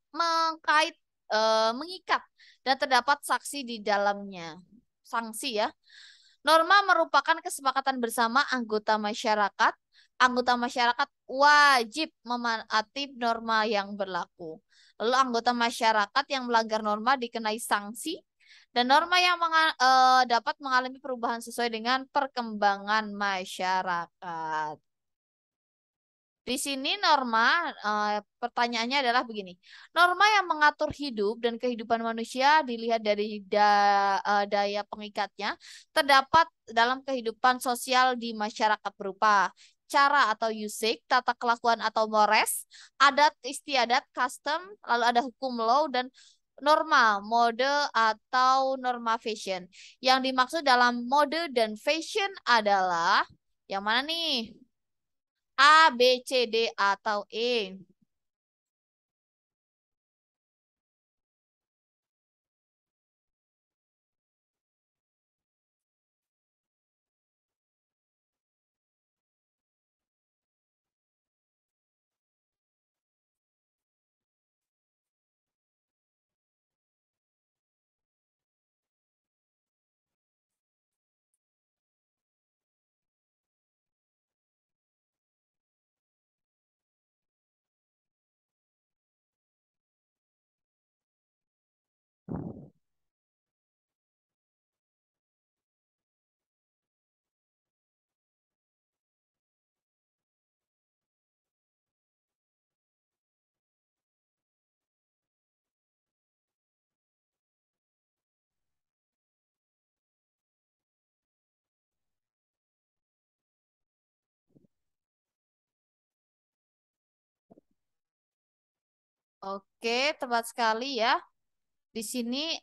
mengikat dan terdapat saksi di dalamnya. Sanksi ya. Norma merupakan kesepakatan bersama anggota masyarakat. Anggota masyarakat wajib menaati norma yang berlaku. Lalu anggota masyarakat yang melanggar norma dikenai sanksi dan norma yang dapat mengalami perubahan sesuai dengan perkembangan masyarakat. Di sini norma, pertanyaannya adalah begini. Norma yang mengatur hidup dan kehidupan manusia dilihat dari daya pengikatnya terdapat dalam kehidupan sosial di masyarakat berupa cara atau usage, tata kelakuan atau mores, adat istiadat, custom, lalu ada hukum law dan norma, mode atau norma fashion. Yang dimaksud dalam mode dan fashion adalah yang mana nih? A, B, C, D, atau E. Oke, tepat sekali ya. Di sini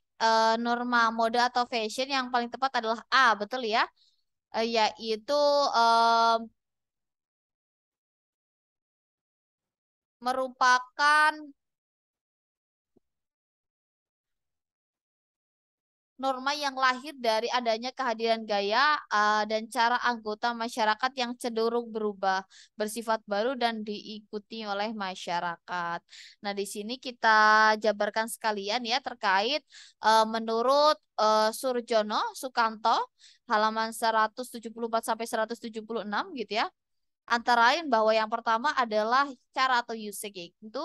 norma mode atau fashion yang paling tepat adalah A, betul ya? Yaitu em, merupakan norma yang lahir dari adanya kehadiran gaya dan cara anggota masyarakat yang cenderung berubah, bersifat baru dan diikuti oleh masyarakat. Nah, di sini kita jabarkan sekalian ya terkait menurut Surjono Sukanto halaman 174 sampai 176 gitu ya. Antara lain bahwa yang pertama adalah cara atau usage itu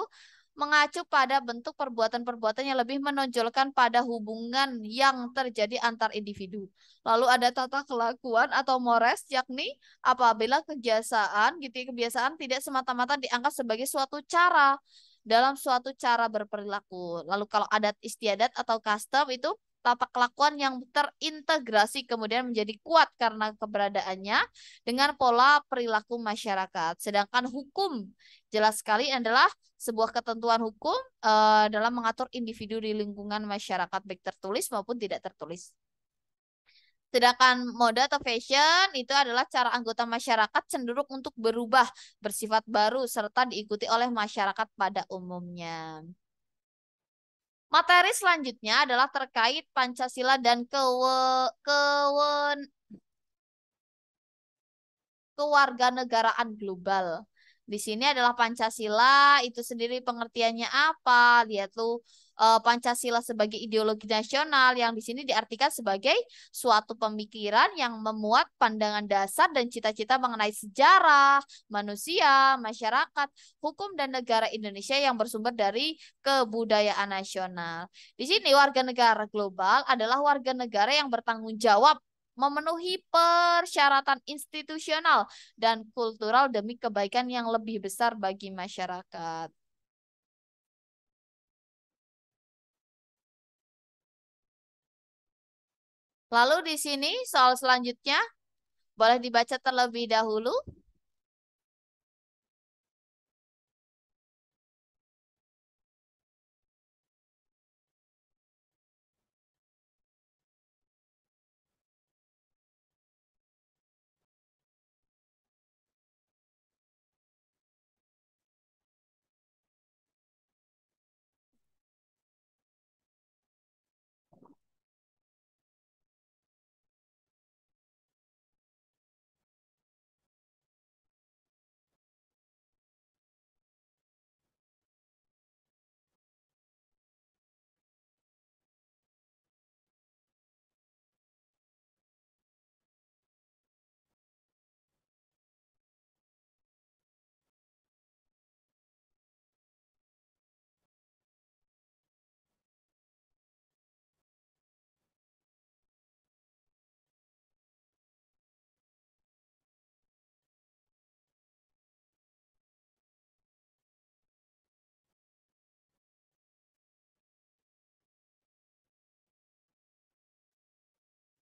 mengacu pada bentuk perbuatan-perbuatan yang lebih menonjolkan pada hubungan yang terjadi antar individu. Lalu ada tata kelakuan atau mores, yakni apabila kebiasaan gitu ya, kebiasaan tidak semata-mata dianggap sebagai suatu cara dalam suatu cara berperilaku. Lalu kalau adat istiadat atau custom itu tata kelakuan yang terintegrasi kemudian menjadi kuat karena keberadaannya dengan pola perilaku masyarakat. Sedangkan hukum jelas sekali adalah sebuah ketentuan hukum dalam mengatur individu di lingkungan masyarakat baik tertulis maupun tidak tertulis. Sedangkan mode atau fashion itu adalah cara anggota masyarakat cenderung untuk berubah, bersifat baru, serta diikuti oleh masyarakat pada umumnya. Materi selanjutnya adalah terkait Pancasila dan kewarganegaraan global. Di sini adalah Pancasila itu sendiri pengertiannya apa? Lihat tuh Pancasila sebagai ideologi nasional yang di sini diartikan sebagai suatu pemikiran yang memuat pandangan dasar dan cita-cita mengenai sejarah, manusia, masyarakat, hukum dan negara Indonesia yang bersumber dari kebudayaan nasional. Di sini warga negara global adalah warga negara yang bertanggung jawab memenuhi persyaratan institusional dan kultural demi kebaikan yang lebih besar bagi masyarakat. Lalu di sini soal selanjutnya boleh dibaca terlebih dahulu.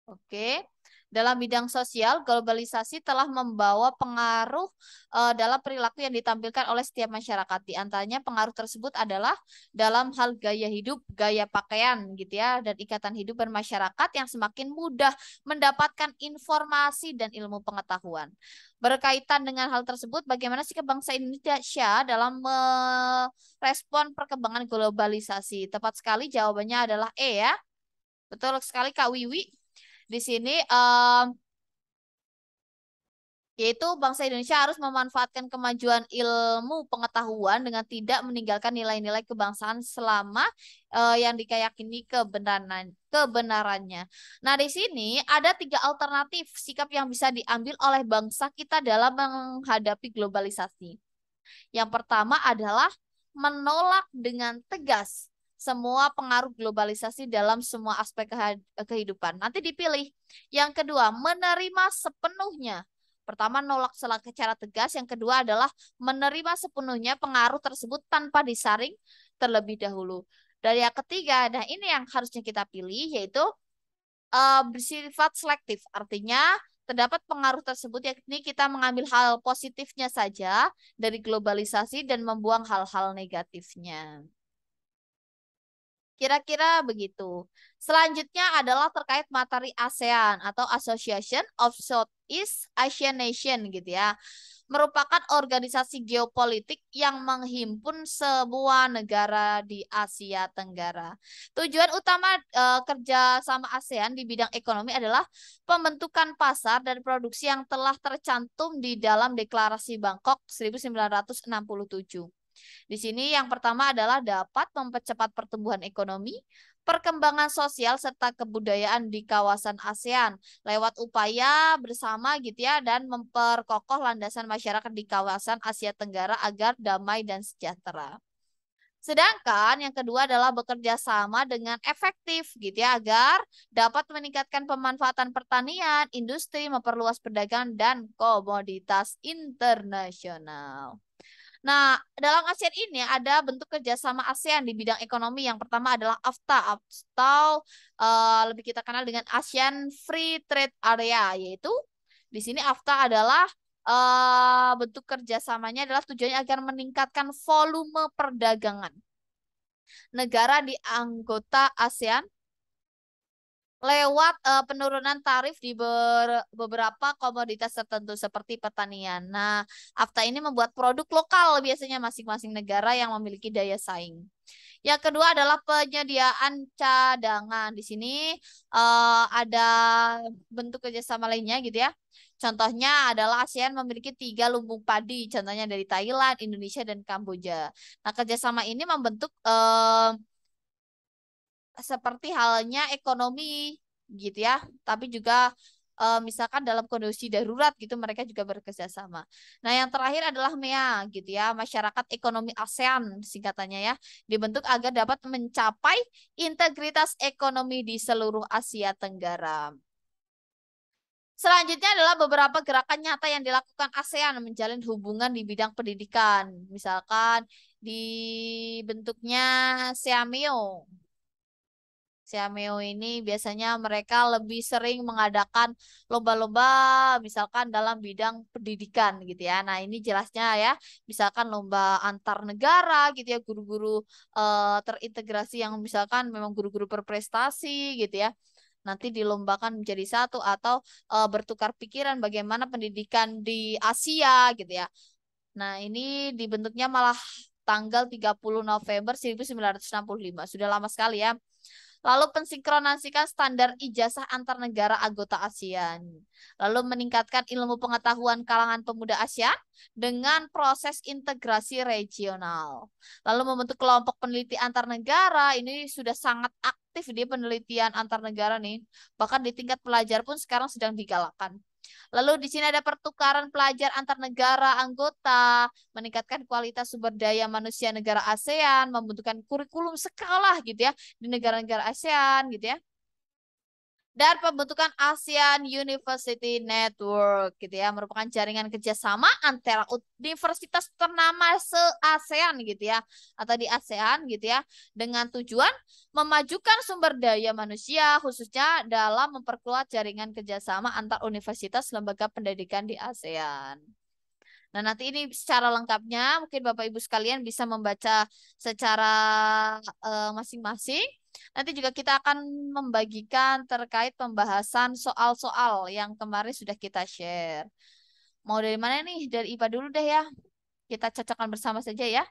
Oke. Dalam bidang sosial, globalisasi telah membawa pengaruh dalam perilaku yang ditampilkan oleh setiap masyarakat. Di antaranya pengaruh tersebut adalah dalam hal gaya hidup, gaya pakaian gitu ya, dan ikatan hidup bermasyarakat yang semakin mudah mendapatkan informasi dan ilmu pengetahuan. Berkaitan dengan hal tersebut, bagaimana sikap bangsa Indonesia dalam merespon perkembangan globalisasi? Tepat sekali jawabannya adalah E ya. Betul sekali Kak Wiwi. Di sini yaitu bangsa Indonesia harus memanfaatkan kemajuan ilmu pengetahuan dengan tidak meninggalkan nilai-nilai kebangsaan selama yang dikayakini kebenarannya. Nah, di sini ada tiga alternatif sikap yang bisa diambil oleh bangsa kita dalam menghadapi globalisasi. Yang pertama adalah menolak dengan tegas semua pengaruh globalisasi dalam semua aspek kehidupan. Nanti dipilih. Yang kedua, menerima sepenuhnya. Pertama, nolak secara tegas. Yang kedua adalah menerima sepenuhnya pengaruh tersebut tanpa disaring terlebih dahulu. Dan yang ketiga, nah ini yang harusnya kita pilih, yaitu bersifat selektif. Artinya, terdapat pengaruh tersebut yakni kita mengambil hal positifnya saja dari globalisasi dan membuang hal-hal negatifnya. Kira-kira begitu. Selanjutnya adalah terkait materi ASEAN atau Association of Southeast Asian Nation gitu ya. Merupakan organisasi geopolitik yang menghimpun semua negara di Asia Tenggara. Tujuan utama kerja sama ASEAN di bidang ekonomi adalah pembentukan pasar dan produksi yang telah tercantum di dalam Deklarasi Bangkok 1967. Di sini yang pertama adalah dapat mempercepat pertumbuhan ekonomi, perkembangan sosial serta kebudayaan di kawasan ASEAN lewat upaya bersama gitu ya dan memperkokoh landasan masyarakat di kawasan Asia Tenggara agar damai dan sejahtera. Sedangkan yang kedua adalah bekerja sama dengan efektif gitu ya agar dapat meningkatkan pemanfaatan pertanian, industri, memperluas perdagangan dan komoditas internasional. Nah, dalam ASEAN ini ada bentuk kerjasama ASEAN di bidang ekonomi. Yang pertama adalah AFTA atau lebih kita kenal dengan ASEAN Free Trade Area, yaitu di sini AFTA adalah bentuk kerjasamanya adalah tujuannya agar meningkatkan volume perdagangan negara di anggota ASEAN lewat penurunan tarif di beberapa komoditas tertentu seperti pertanian. Nah, AFTA ini membuat produk lokal biasanya masing-masing negara yang memiliki daya saing. Yang kedua adalah penyediaan cadangan. Di sini ada bentuk kerjasama lainnya gitu ya. Contohnya adalah ASEAN memiliki 3 lumbung padi, contohnya dari Thailand, Indonesia, dan Kamboja. Nah, kerjasama ini membentuk seperti halnya ekonomi gitu ya, tapi juga misalkan dalam kondisi darurat gitu mereka juga bekerja sama. Nah, yang terakhir adalah MEA gitu ya, Masyarakat Ekonomi ASEAN singkatannya ya, dibentuk agar dapat mencapai integritas ekonomi di seluruh Asia Tenggara. Selanjutnya adalah beberapa gerakan nyata yang dilakukan ASEAN menjalin hubungan di bidang pendidikan. Misalkan dibentuknya SEAMEO. Siameo ini biasanya mereka lebih sering mengadakan lomba-lomba misalkan dalam bidang pendidikan gitu ya. Nah, ini jelasnya ya, misalkan lomba antar negara gitu ya, guru-guru terintegrasi yang misalkan memang guru-guru berprestasi gitu ya. Nanti dilombakan menjadi satu atau bertukar pikiran bagaimana pendidikan di Asia gitu ya. Nah, ini dibentuknya malah tanggal 30 November 1965. Sudah lama sekali ya. Lalu pensinkronasikan standar ijazah antar negara anggota ASEAN. Lalu meningkatkan ilmu pengetahuan kalangan pemuda ASEAN dengan proses integrasi regional. Lalu membentuk kelompok peneliti antar negara. Ini sudah sangat aktif di penelitian antar negara nih. Bahkan di tingkat pelajar pun sekarang sedang digalakkan. Lalu di sini ada pertukaran pelajar antar negara anggota, meningkatkan kualitas sumber daya manusia negara ASEAN, membentukkan kurikulum sekolah gitu ya di negara-negara ASEAN gitu ya. Dan pembentukan ASEAN University Network gitu ya, merupakan jaringan kerjasama antara universitas ternama se-ASEAN gitu ya, atau di ASEAN gitu ya, dengan tujuan memajukan sumber daya manusia khususnya dalam memperkuat jaringan kerjasama antar universitas lembaga pendidikan di ASEAN. Nah, nanti ini secara lengkapnya mungkin Bapak Ibu sekalian bisa membaca secara masing-masing. Nanti juga kita akan membagikan terkait pembahasan soal-soal yang kemarin sudah kita share. Mau dari mana nih? Dari IPA dulu deh ya. Kita cocokkan bersama saja ya.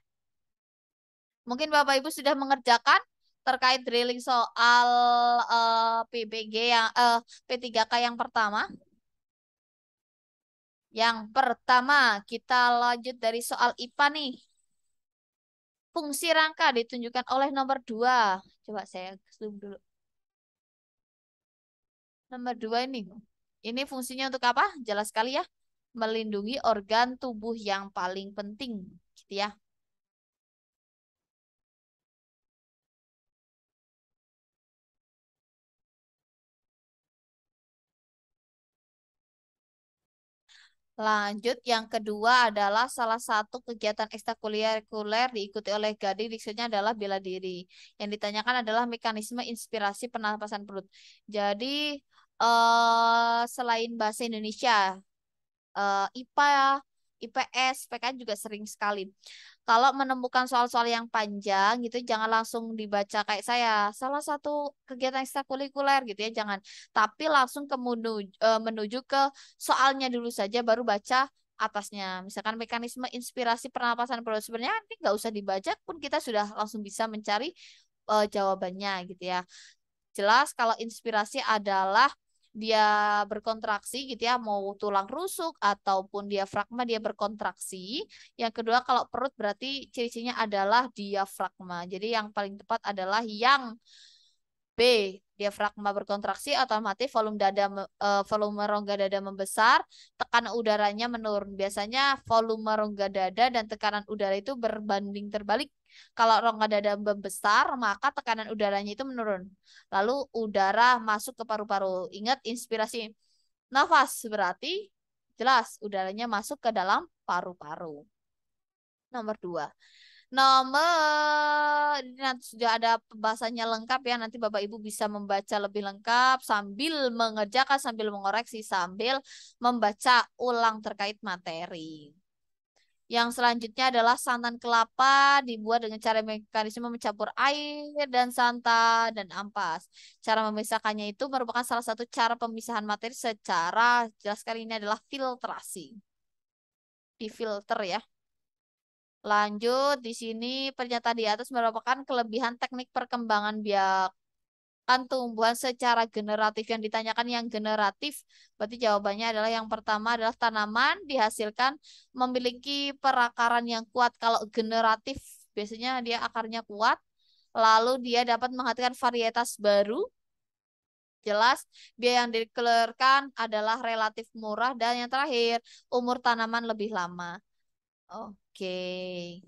Mungkin Bapak Ibu sudah mengerjakan terkait drilling soal PBG yang P3K yang pertama. Yang pertama, kita lanjut dari soal IPA nih. Fungsi rangka ditunjukkan oleh nomor 2. Coba saya zoom dulu. Nomor 2 ini. Ini fungsinya untuk apa? Jelas sekali ya. Melindungi organ tubuh yang paling penting. Gitu ya. Lanjut, yang kedua adalah salah satu kegiatan ekstrakurikuler diikuti oleh gading, maksudnya adalah bela diri. Yang ditanyakan adalah mekanisme inspirasi pernapasan perut. Jadi, selain bahasa Indonesia, IPA, IPS, PKN juga sering sekali. Kalau menemukan soal-soal yang panjang gitu, jangan langsung dibaca kayak saya. Salah satu kegiatan ekstrakurikuler gitu ya, jangan. Tapi langsung menuju ke soalnya dulu saja, baru baca atasnya. Misalkan mekanisme inspirasi pernapasan perut. Sebenarnya ini nggak usah dibaca pun kita sudah langsung bisa mencari jawabannya gitu ya. Jelas kalau inspirasi adalah dia berkontraksi gitu ya, mau tulang rusuk ataupun diafragma dia berkontraksi. Yang kedua kalau perut berarti ciri-cirinya adalah diafragma. Jadi yang paling tepat adalah yang B, diafragma berkontraksi, otomatis volume rongga dada membesar, tekanan udaranya menurun. Biasanya volume rongga dada dan tekanan udara itu berbanding terbalik. Kalau rongga dada membesar, maka tekanan udaranya itu menurun. Lalu udara masuk ke paru-paru. Ingat inspirasi nafas berarti jelas udaranya masuk ke dalam paru-paru. Nomor 2. Ini nanti sudah ada pembahasannya lengkap ya. Nanti Bapak Ibu bisa membaca lebih lengkap sambil mengerjakan, sambil mengoreksi, sambil membaca ulang terkait materi. Yang selanjutnya adalah santan kelapa dibuat dengan cara mekanisme mencampur air dan santan dan ampas. Cara memisahkannya itu merupakan salah satu cara pemisahan materi secara jelas sekali ini adalah filtrasi. Difilter ya. Lanjut di sini pernyataan di atas merupakan kelebihan teknik perkembangan biak tumbuhan secara generatif. Yang ditanyakan yang generatif, berarti jawabannya adalah yang pertama adalah tanaman dihasilkan memiliki perakaran yang kuat. Kalau generatif biasanya dia akarnya kuat, lalu dia dapat menghasilkan varietas baru. Jelas, biaya yang dikeluarkan adalah relatif murah dan yang terakhir, umur tanaman lebih lama. Oke.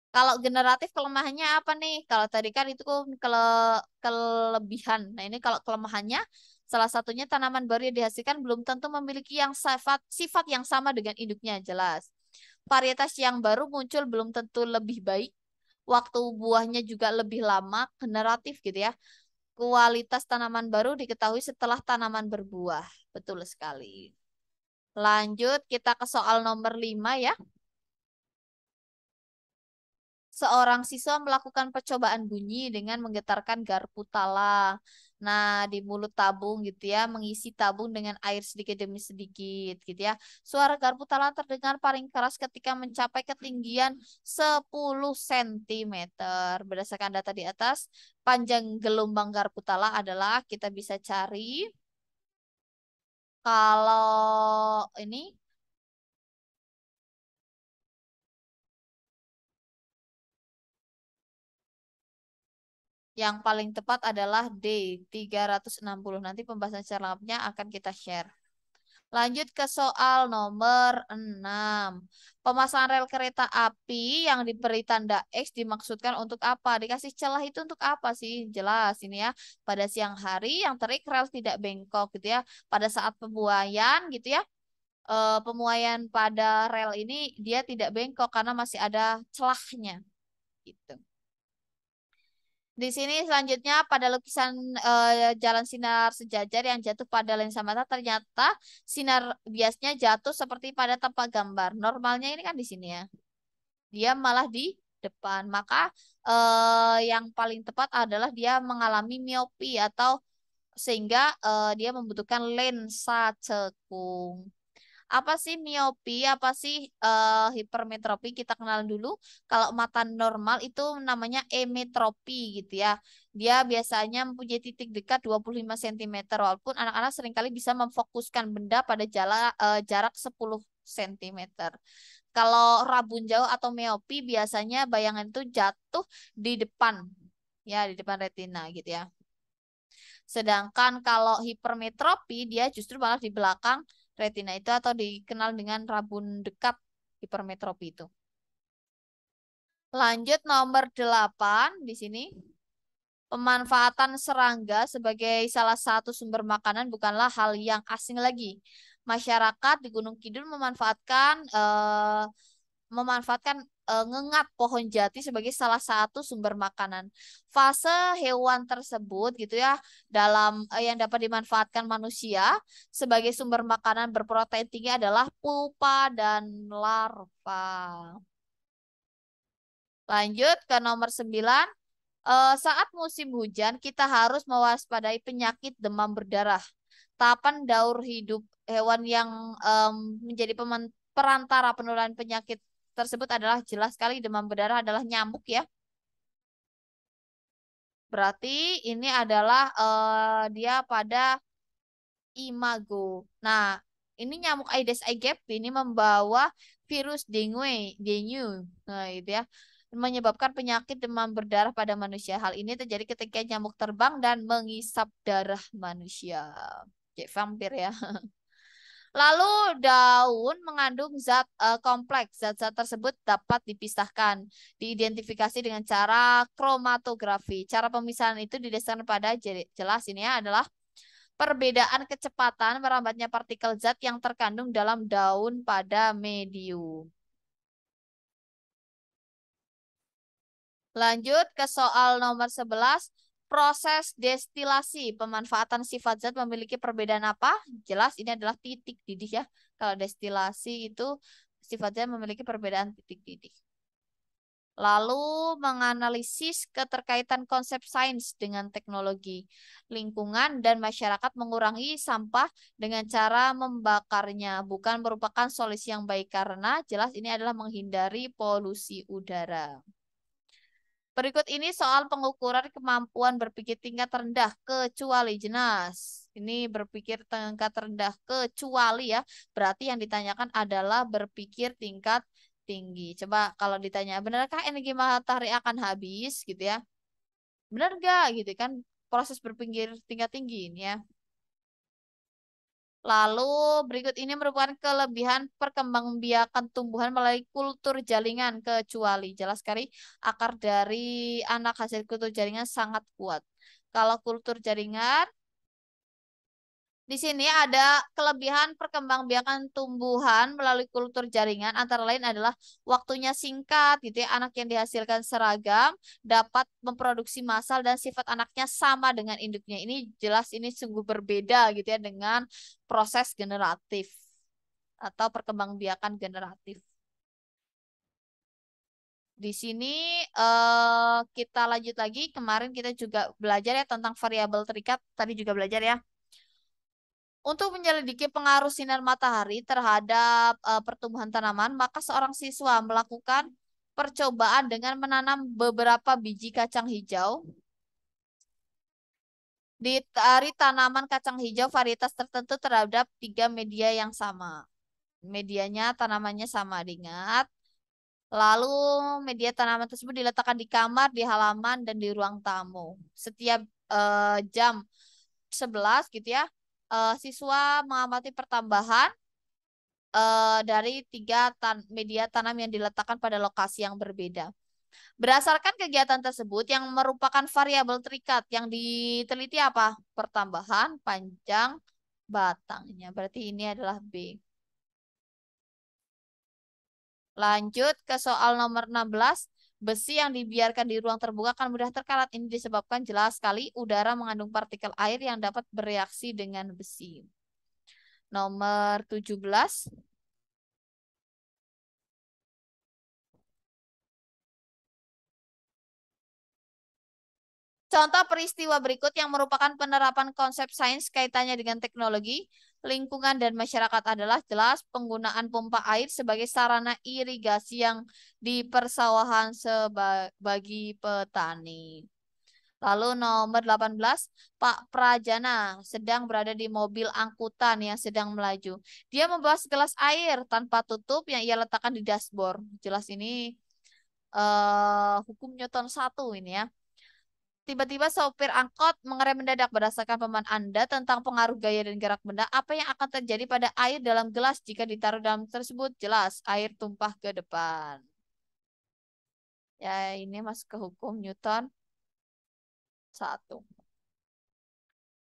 Kalau generatif kelemahannya apa nih? Kalau tadi kan itu kelebihan. Nah, ini kalau kelemahannya salah satunya tanaman baru yang dihasilkan belum tentu memiliki yang sifat yang sama dengan induknya, jelas. Varietas yang baru muncul belum tentu lebih baik. Waktu buahnya juga lebih lama, generatif gitu ya. Kualitas tanaman baru diketahui setelah tanaman berbuah. Betul sekali. Lanjut kita ke soal nomor 5 ya. Seorang siswa melakukan percobaan bunyi dengan menggetarkan garpu tala. Nah, di mulut tabung gitu ya, mengisi tabung dengan air sedikit demi sedikit gitu ya. Suara garpu tala terdengar paling keras ketika mencapai ketinggian 10 cm. Berdasarkan data di atas, panjang gelombang garpu tala adalah kita bisa cari kalau ini yang paling tepat adalah D, 360. Nanti pembahasan secara lengkapnya akan kita share. Lanjut ke soal nomor 6. Pemasangan rel kereta api yang diberi tanda X dimaksudkan untuk apa? Dikasih celah itu untuk apa sih? Jelas ini ya. Pada siang hari yang terik rel tidak bengkok gitu ya. Pada saat pembuaian gitu ya. Pemuaian pada rel ini dia tidak bengkok karena masih ada celahnya gitu. Di sini selanjutnya pada lukisan jalan sinar sejajar yang jatuh pada lensa mata ternyata sinar biasnya jatuh seperti pada tempat gambar. Normalnya ini kan di sini ya. Dia malah di depan. Maka yang paling tepat adalah dia mengalami miopi atau sehingga dia membutuhkan lensa cekung. Apa sih miopi? Apa sih hipermetropi? Kita kenalan dulu. Kalau mata normal itu namanya emetropi gitu ya. Dia biasanya mempunyai titik dekat 25 cm. Walaupun anak-anak seringkali bisa memfokuskan benda pada jarak 10 cm. Kalau rabun jauh atau miopi biasanya bayangan itu jatuh di depan. Ya, di depan retina gitu ya. Sedangkan kalau hipermetropi dia justru malah di belakang retina itu atau dikenal dengan rabun dekat hipermetropi itu. Lanjut nomor 8 di sini. Pemanfaatan serangga sebagai salah satu sumber makanan bukanlah hal yang asing lagi. Masyarakat di Gunung Kidul memanfaatkan ngengat pohon jati sebagai salah satu sumber makanan. Fase hewan tersebut gitu ya dalam yang dapat dimanfaatkan manusia sebagai sumber makanan berprotein tinggi adalah pupa dan larva. Lanjut ke nomor 9. Saat musim hujan kita harus mewaspadai penyakit demam berdarah. Tahapan daur hidup hewan yang menjadi perantara penularan penyakit tersebut adalah jelas sekali demam berdarah adalah nyamuk ya. Berarti ini adalah dia pada imago. Nah, ini nyamuk Aedes aegypti ini membawa virus dengue. Nah, itu ya. Menyebabkan penyakit demam berdarah pada manusia. Hal ini terjadi ketika nyamuk terbang dan mengisap darah manusia. Kayak vampir ya. Lalu daun mengandung zat kompleks. Zat-zat tersebut dapat dipisahkan, diidentifikasi dengan cara kromatografi. Cara pemisahan itu didasarkan pada jelas ini ya adalah perbedaan kecepatan merambatnya partikel zat yang terkandung dalam daun pada medium. Lanjut ke soal nomor 11. Proses destilasi. Pemanfaatan sifat zat memiliki perbedaan apa? Jelas ini adalah titik didih ya. Kalau destilasi itu sifatnya memiliki perbedaan titik-titik. Lalu menganalisis keterkaitan konsep sains dengan teknologi, lingkungan, dan masyarakat mengurangi sampah dengan cara membakarnya. Bukan merupakan solusi yang baik karena jelas ini adalah menghindari polusi udara. Berikut ini soal pengukuran kemampuan berpikir tingkat rendah kecuali jelas. Ini berpikir tingkat rendah kecuali ya. Berarti yang ditanyakan adalah berpikir tingkat tinggi. Coba kalau ditanya, benarkah energi matahari akan habis gitu ya? Benar nggak gitu kan? Proses berpikir tingkat tinggi ini ya. Lalu berikut ini merupakan kelebihan perkembangbiakan tumbuhan melalui kultur jaringan kecuali jelas sekali akar dari anak hasil kultur jaringan sangat kuat. Kalau kultur jaringan di sini ada kelebihan perkembangbiakan tumbuhan melalui kultur jaringan antara lain adalah waktunya singkat gitu ya, anak yang dihasilkan seragam, dapat memproduksi massal dan sifat anaknya sama dengan induknya. Ini jelas ini sungguh berbeda gitu ya dengan proses generatif atau perkembangbiakan generatif. Di sini kita lanjut lagi. Kemarin kita juga belajar ya tentang variabel terikat. Tadi juga belajar ya. Untuk menyelidiki pengaruh sinar matahari terhadap pertumbuhan tanaman, maka seorang siswa melakukan percobaan dengan menanam beberapa biji kacang hijau dari tanaman kacang hijau varietas tertentu terhadap 3 media yang sama. Medianya tanamannya sama, diingat. Lalu media tanaman tersebut diletakkan di kamar, di halaman, dan di ruang tamu. Setiap jam 11 gitu ya, siswa mengamati pertambahan dari 3 media tanam yang diletakkan pada lokasi yang berbeda. Berdasarkan kegiatan tersebut yang merupakan variabel terikat yang diteliti apa? Pertambahan, panjang, batangnya. Berarti ini adalah B. Lanjut ke soal nomor 16. Besi yang dibiarkan di ruang terbuka akan mudah terkarat. Ini disebabkan jelas sekali udara mengandung partikel air yang dapat bereaksi dengan besi. Nomor 17. Contoh peristiwa berikut yang merupakan penerapan konsep sains kaitannya dengan teknologi, lingkungan, dan masyarakat adalah jelas penggunaan pompa air sebagai sarana irigasi yang di persawahan bagi petani. Lalu nomor 18, Pak Prajana sedang berada di mobil angkutan yang sedang melaju. Dia membawa segelas air tanpa tutup yang ia letakkan di dashboard. Jelas ini hukum Newton 1 ini ya. Tiba-tiba sopir angkot mengerem mendadak berdasarkan pemahaman Anda tentang pengaruh gaya dan gerak benda. Apa yang akan terjadi pada air dalam gelas jika ditaruh dalam tersebut? Jelas, air tumpah ke depan. Ya, ini masuk ke hukum Newton 1.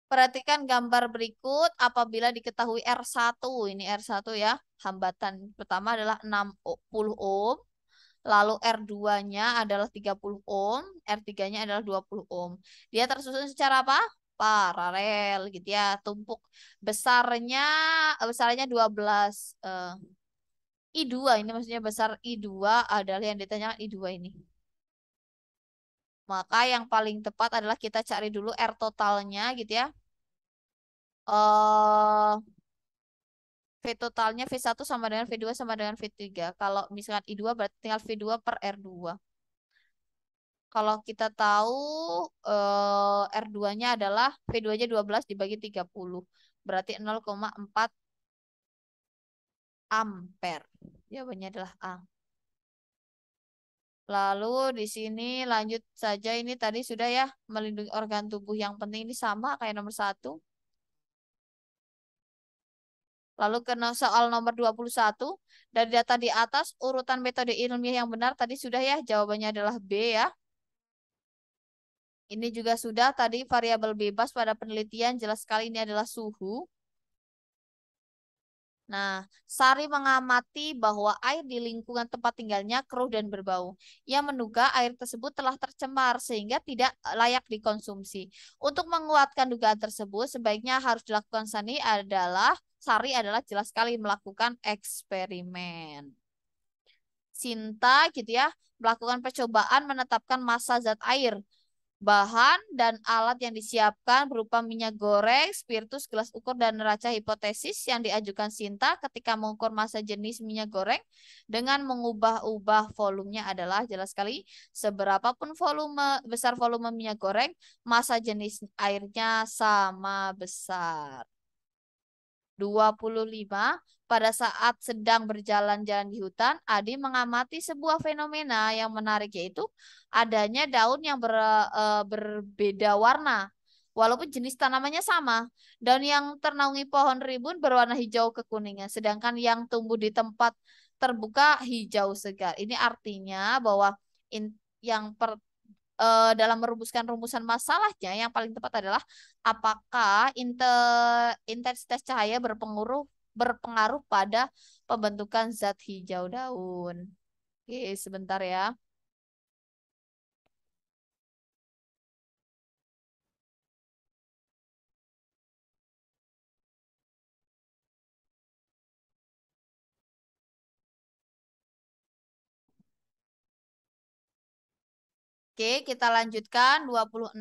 Perhatikan gambar berikut apabila diketahui R1. Ini R1 ya. Hambatan pertama adalah 60 ohm. Lalu R2-nya adalah 30 ohm. R3-nya adalah 20 ohm. Dia tersusun secara apa? Paralel gitu ya. Tumpuk besarnya 12. I2 ini maksudnya besar I2 adalah yang ditanyakan I2 ini. Maka yang paling tepat adalah kita cari dulu R totalnya gitu ya. V totalnya V1 sama dengan V2 sama dengan V3. Kalau misalkan I2 berarti tinggal V2 per R2. Kalau kita tahu R2-nya adalah V2-nya 12 dibagi 30. Berarti 0,4 ampere. Jawabannya adalah A. Lalu di sini lanjut saja ini tadi sudah ya melindungi organ tubuh yang penting ini sama kayak nomor 1. Lalu ke soal nomor 21. Dari data di atas, urutan metode ilmiah yang benar tadi sudah ya. Jawabannya adalah B ya. Ini juga sudah tadi variabel bebas pada penelitian. Jelas sekali ini adalah suhu. Nah, Sari mengamati bahwa air di lingkungan tempat tinggalnya keruh dan berbau. Ia menduga air tersebut telah tercemar sehingga tidak layak dikonsumsi. Untuk menguatkan dugaan tersebut, sebaiknya harus dilakukan Sari adalah jelas sekali melakukan eksperimen. Sinta gitu ya, melakukan percobaan menetapkan massa zat air. Bahan dan alat yang disiapkan berupa minyak goreng, spiritus, gelas ukur, dan neraca hipotesis yang diajukan Sinta ketika mengukur massa jenis minyak goreng dengan mengubah-ubah volumenya adalah jelas sekali seberapapun besar volume minyak goreng, massa jenis airnya sama besar. 25. Pada saat sedang berjalan-jalan di hutan, Adi mengamati sebuah fenomena yang menarik yaitu adanya daun yang berbeda warna. Walaupun jenis tanamannya sama, daun yang ternaungi pohon rimbun berwarna hijau kekuningan, sedangkan yang tumbuh di tempat terbuka hijau segar. Ini artinya bahwa yang dalam merumuskan rumusan masalahnya yang paling tepat adalah apakah intensitas cahaya berpengaruh pada pembentukan zat hijau daun. Oke, sebentar ya. Oke, kita lanjutkan 26.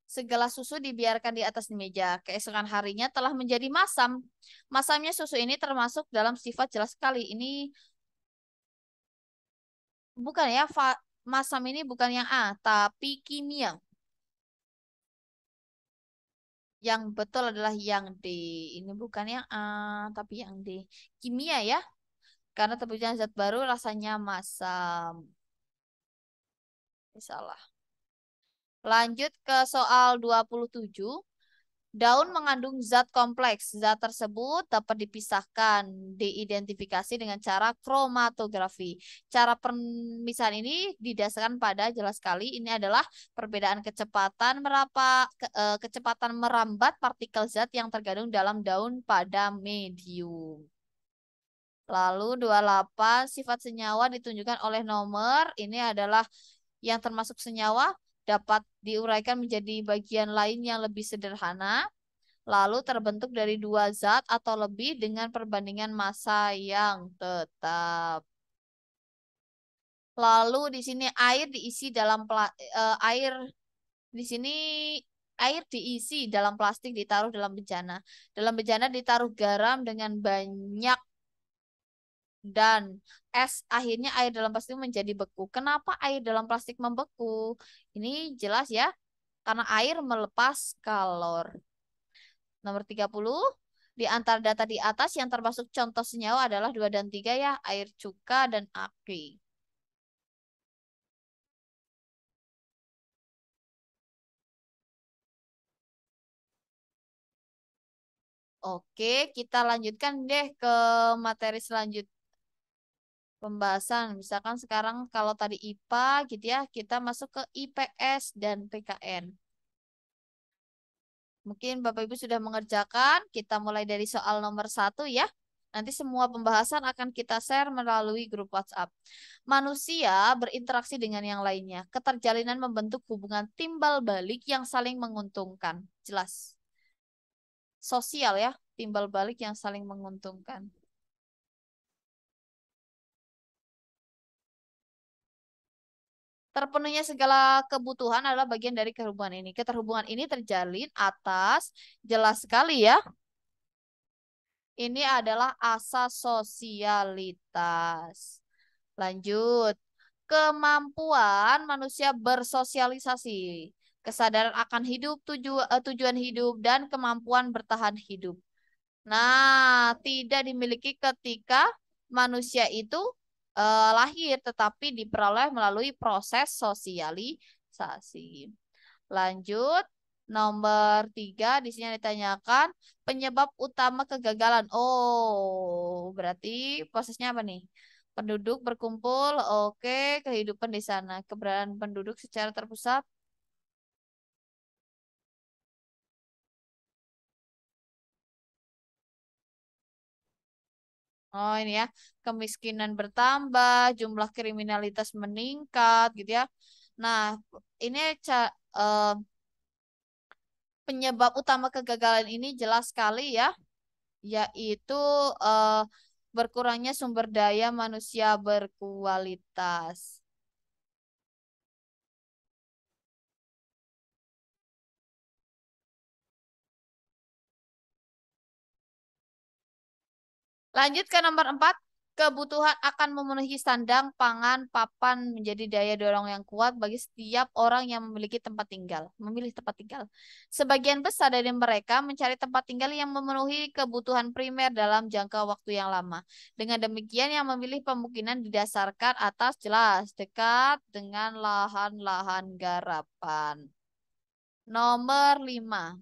Segala susu dibiarkan di atas meja. Keesokan harinya telah menjadi masam. Masamnya susu ini termasuk dalam sifat jelas sekali. Ini bukan ya, masam ini bukan yang A, tapi kimia. Yang betul adalah yang D. Ini bukan yang A, tapi yang D. Kimia ya, karena terwujudnya zat baru rasanya masam. Salah. Lanjut ke soal 27. Daun mengandung zat kompleks. Zat tersebut dapat dipisahkan, diidentifikasi dengan cara kromatografi. Cara pemisahan ini didasarkan pada jelas sekali ini adalah perbedaan kecepatan merambat partikel zat yang terkandung dalam daun pada medium. Lalu 28 sifat senyawa ditunjukkan oleh nomor. Ini adalah yang termasuk senyawa dapat diuraikan menjadi bagian lain yang lebih sederhana. Lalu terbentuk dari dua zat atau lebih dengan perbandingan massa yang tetap. Lalu di sini air diisi dalam air di sini air diisi dalam plastik ditaruh dalam bejana. Dalam bejana ditaruh garam dengan banyak dan es akhirnya air dalam plastik menjadi beku. Kenapa air dalam plastik membeku? Ini jelas ya, karena air melepas kalor. Nomor 30, di antara data di atas yang termasuk contoh senyawa adalah 2 dan 3 ya, air cuka dan aki. Oke, kita lanjutkan deh ke materi selanjut pembahasan. Misalkan sekarang kalau tadi IPA gitu ya, kita masuk ke IPS dan PKN. Mungkin Bapak Ibu sudah mengerjakan. Kita mulai dari soal nomor 1 ya. Nanti semua pembahasan akan kita share melalui grup WhatsApp. Manusia berinteraksi dengan yang lainnya. Keterjalinan membentuk hubungan timbal balik yang saling menguntungkan. Jelas. Sosial ya, timbal balik yang saling menguntungkan. Terpenuhnya segala kebutuhan adalah bagian dari kehubungan ini. Keterhubungan ini terjalin atas jelas sekali ya. Ini adalah asas sosialitas. Lanjut. Kemampuan manusia bersosialisasi. Kesadaran akan hidup, tujuan hidup, dan kemampuan bertahan hidup. Nah, tidak dimiliki ketika manusia itu lahir, tetapi diperoleh melalui proses sosialisasi. Lanjut, nomor 3 di sini ditanyakan penyebab utama kegagalan. Oh, berarti prosesnya apa nih? Penduduk berkumpul, oke, kehidupan di sana. Keberadaan penduduk secara terpusat. Oh, ini ya, kemiskinan bertambah, jumlah kriminalitas meningkat, gitu ya. Nah, ini penyebab utama kegagalan ini jelas sekali ya, yaitu eh, berkurangnya sumber daya manusia berkualitas. Lanjut ke nomor 4. Kebutuhan akan memenuhi sandang, pangan, papan menjadi daya dorong yang kuat bagi setiap orang yang memiliki tempat tinggal. Memilih tempat tinggal. Sebagian besar dari mereka mencari tempat tinggal yang memenuhi kebutuhan primer dalam jangka waktu yang lama. Dengan demikian yang memilih pemukiman didasarkan atas jelas dekat dengan lahan-lahan garapan. Nomor 5.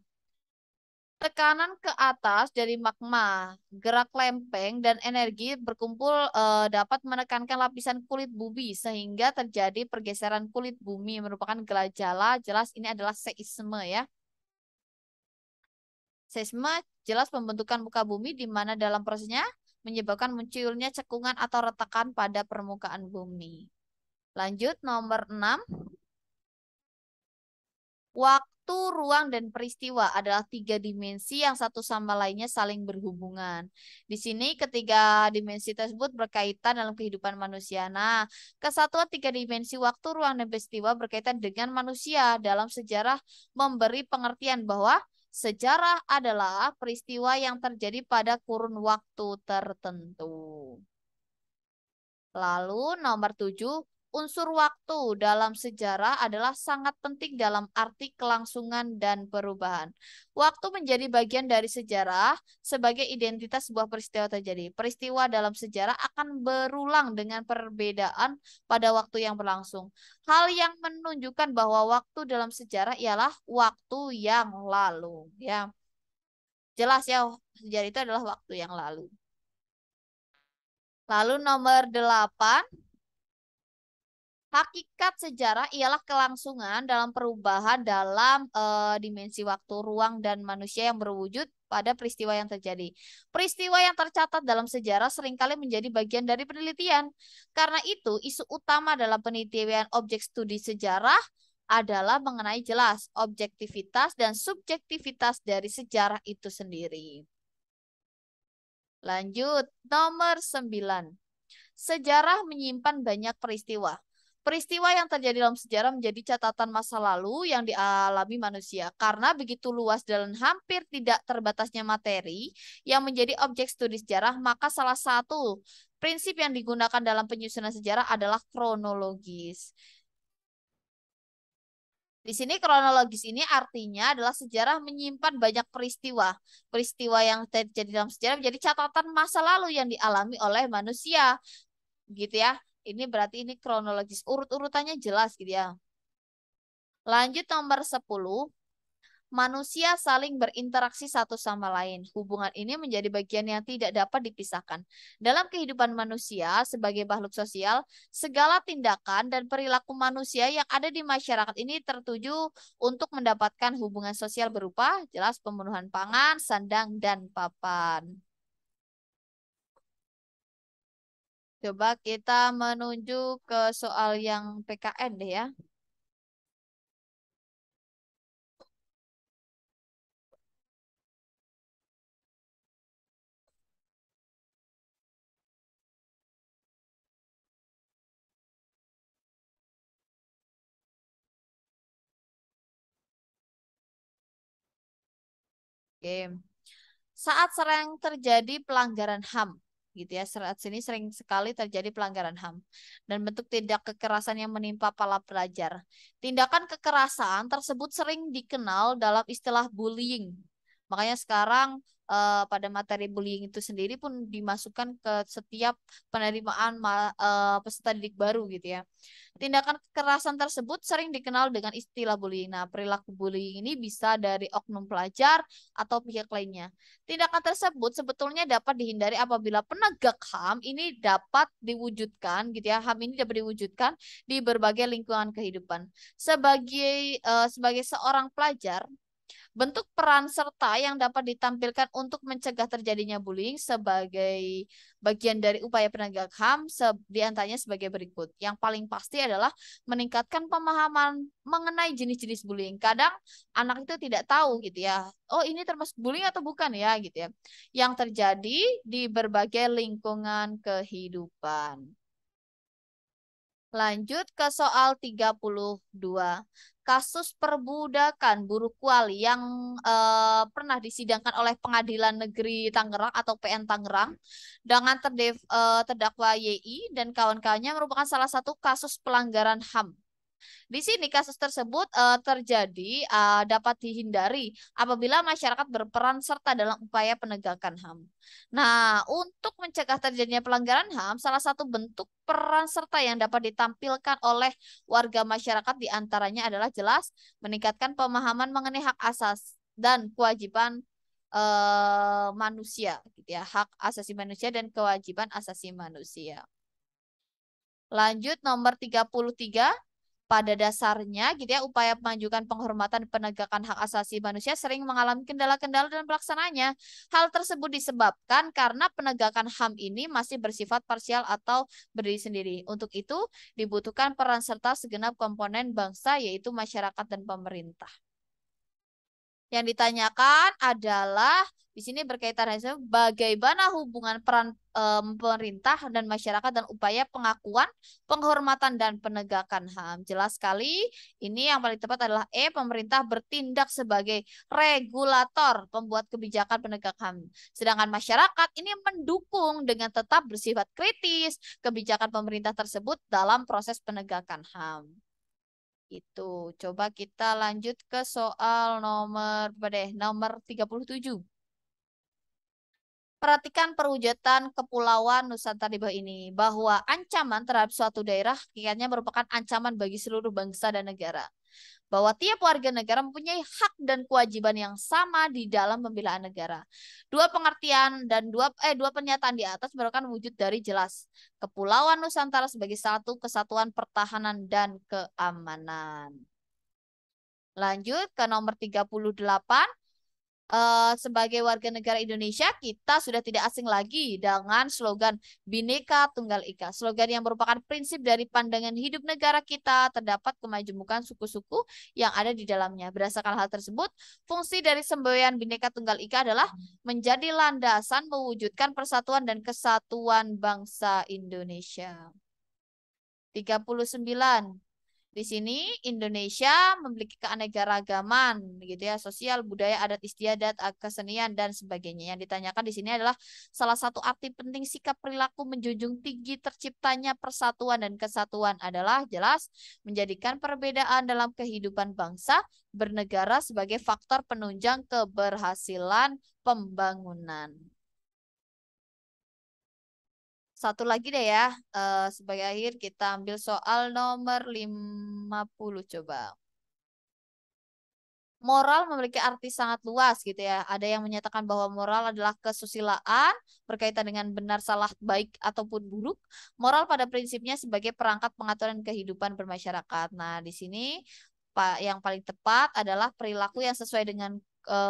Tekanan ke atas dari magma, gerak lempeng, dan energi berkumpul dapat menekankan lapisan kulit bumi sehingga terjadi pergeseran kulit bumi merupakan gejala jelas ini adalah seisme ya. Seisme jelas pembentukan muka bumi di mana dalam prosesnya menyebabkan munculnya cekungan atau retakan pada permukaan bumi. Lanjut nomor 6. Waktu, ruang, dan peristiwa adalah tiga dimensi yang satu sama lainnya saling berhubungan. Di sini ketiga dimensi tersebut berkaitan dalam kehidupan manusia. Nah, kesatuan tiga dimensi waktu, ruang, dan peristiwa berkaitan dengan manusia dalam sejarah memberi pengertian bahwa sejarah adalah peristiwa yang terjadi pada kurun waktu tertentu. Lalu nomor 7, unsur waktu dalam sejarah adalah sangat penting dalam arti kelangsungan dan perubahan. Waktu menjadi bagian dari sejarah sebagai identitas sebuah peristiwa terjadi. Peristiwa dalam sejarah akan berulang dengan perbedaan pada waktu yang berlangsung. Hal yang menunjukkan bahwa waktu dalam sejarah ialah waktu yang lalu. Ya, jelas ya, sejarah itu adalah waktu yang lalu. Lalu nomor 8. Hakikat sejarah ialah kelangsungan dalam perubahan dalam dimensi waktu, ruang, dan manusia yang berwujud pada peristiwa yang terjadi. Peristiwa yang tercatat dalam sejarah seringkali menjadi bagian dari penelitian. Karena itu, isu utama dalam penelitian objek studi sejarah adalah mengenai jelas objektivitas dan subjektivitas dari sejarah itu sendiri. Lanjut, nomor 9. Sejarah menyimpan banyak peristiwa. Peristiwa yang terjadi dalam sejarah menjadi catatan masa lalu yang dialami manusia. Karena begitu luas dan hampir tidak terbatasnya materi yang menjadi objek studi sejarah, maka salah satu prinsip yang digunakan dalam penyusunan sejarah adalah kronologis. Di sini kronologis ini artinya adalah sejarah menyimpan banyak peristiwa. Peristiwa yang terjadi dalam sejarah menjadi catatan masa lalu yang dialami oleh manusia. Gitu ya. Ini berarti ini kronologis. Urut-urutannya jelas gitu ya. Lanjut nomor 10. Manusia saling berinteraksi satu sama lain. Hubungan ini menjadi bagian yang tidak dapat dipisahkan. Dalam kehidupan manusia sebagai makhluk sosial, segala tindakan dan perilaku manusia yang ada di masyarakat ini tertuju untuk mendapatkan hubungan sosial berupa jelas pemenuhan pangan, sandang, dan papan. Coba kita menuju ke soal yang PKN deh ya. Oke. Saat sering terjadi pelanggaran HAM, gitu ya, saat sini sering sekali terjadi pelanggaran HAM dan bentuk tindak kekerasan yang menimpa para pelajar. Tindakan kekerasan tersebut sering dikenal dalam istilah bullying. Makanya sekarang pada materi bullying itu sendiri pun dimasukkan ke setiap penerimaan peserta didik baru gitu ya. Tindakan kekerasan tersebut sering dikenal dengan istilah bullying. Nah, perilaku bullying ini bisa dari oknum pelajar atau pihak lainnya. Tindakan tersebut sebetulnya dapat dihindari apabila penegak HAM ini dapat diwujudkan gitu ya. HAM ini dapat diwujudkan di berbagai lingkungan kehidupan. Sebagai seorang pelajar, Bentuk peran serta yang dapat ditampilkan untuk mencegah terjadinya bullying sebagai bagian dari upaya penegak HAM di antaranya sebagai berikut. Yang paling pasti adalah meningkatkan pemahaman mengenai jenis-jenis bullying. Kadang anak itu tidak tahu gitu ya. Oh, ini termasuk bullying atau bukan ya gitu ya. Yang terjadi di berbagai lingkungan kehidupan. Lanjut ke soal 32. Kasus perbudakan buruh kuali yang pernah disidangkan oleh Pengadilan Negeri Tangerang atau PN Tangerang dengan terdakwa YI dan kawan-kawannya merupakan salah satu kasus pelanggaran HAM. Di sini kasus tersebut terjadi dapat dihindari apabila masyarakat berperan serta dalam upaya penegakan HAM. Nah, untuk mencegah terjadinya pelanggaran HAM, salah satu bentuk peran serta yang dapat ditampilkan oleh warga masyarakat diantaranya adalah jelas meningkatkan pemahaman mengenai hak asas dan kewajiban manusia, gitu ya, hak asasi manusia dan kewajiban asasi manusia. Lanjut nomor 33. Pada dasarnya gitu ya upaya memajukan penghormatan penegakan hak asasi manusia sering mengalami kendala-kendala dalam pelaksanaannya. Hal tersebut disebabkan karena penegakan HAM ini masih bersifat parsial atau berdiri sendiri. Untuk itu dibutuhkan peran serta segenap komponen bangsa yaitu masyarakat dan pemerintah. Yang ditanyakan adalah di sini berkaitan dengan bagaimana hubungan peran pemerintah dan masyarakat dan upaya pengakuan, penghormatan dan penegakan HAM. Jelas sekali, ini yang paling tepat adalah pemerintah bertindak sebagai regulator pembuat kebijakan penegak HAM. Sedangkan masyarakat ini mendukung dengan tetap bersifat kritis kebijakan pemerintah tersebut dalam proses penegakan HAM. Itu. Coba kita lanjut ke soal nomor berapa deh? Nomor 37. Perhatikan perwujudan Kepulauan Nusantara di bawah ini, bahwa ancaman terhadap suatu daerah hakikatnya merupakan ancaman bagi seluruh bangsa dan negara. Bahwa tiap warga negara mempunyai hak dan kewajiban yang sama di dalam pembelaan negara. Dua pengertian dan dua pernyataan di atas merupakan wujud dari jelas Kepulauan Nusantara sebagai satu kesatuan pertahanan dan keamanan. Lanjut ke nomor 38. Sebagai warga negara Indonesia, kita sudah tidak asing lagi dengan slogan Bhinneka Tunggal Ika. Slogan yang merupakan prinsip dari pandangan hidup negara kita, terdapat kemajemukan suku-suku yang ada di dalamnya. Berdasarkan hal tersebut, fungsi dari semboyan Bhinneka Tunggal Ika adalah menjadi landasan mewujudkan persatuan dan kesatuan bangsa Indonesia. 39. Di sini Indonesia memiliki keanekaragaman gitu ya, sosial, budaya, adat istiadat, kesenian dan sebagainya. Yang ditanyakan di sini adalah salah satu arti penting sikap perilaku menjunjung tinggi terciptanya persatuan dan kesatuan adalah jelas menjadikan perbedaan dalam kehidupan bangsa bernegara sebagai faktor penunjang keberhasilan pembangunan. Satu lagi deh ya, sebagai akhir kita ambil soal nomor 50 coba. Moral memiliki arti sangat luas gitu ya. Ada yang menyatakan bahwa moral adalah kesusilaan berkaitan dengan benar, salah, baik ataupun buruk. Moral pada prinsipnya sebagai perangkat pengaturan kehidupan bermasyarakat. Nah, di sini Pak yang paling tepat adalah perilaku yang sesuai dengan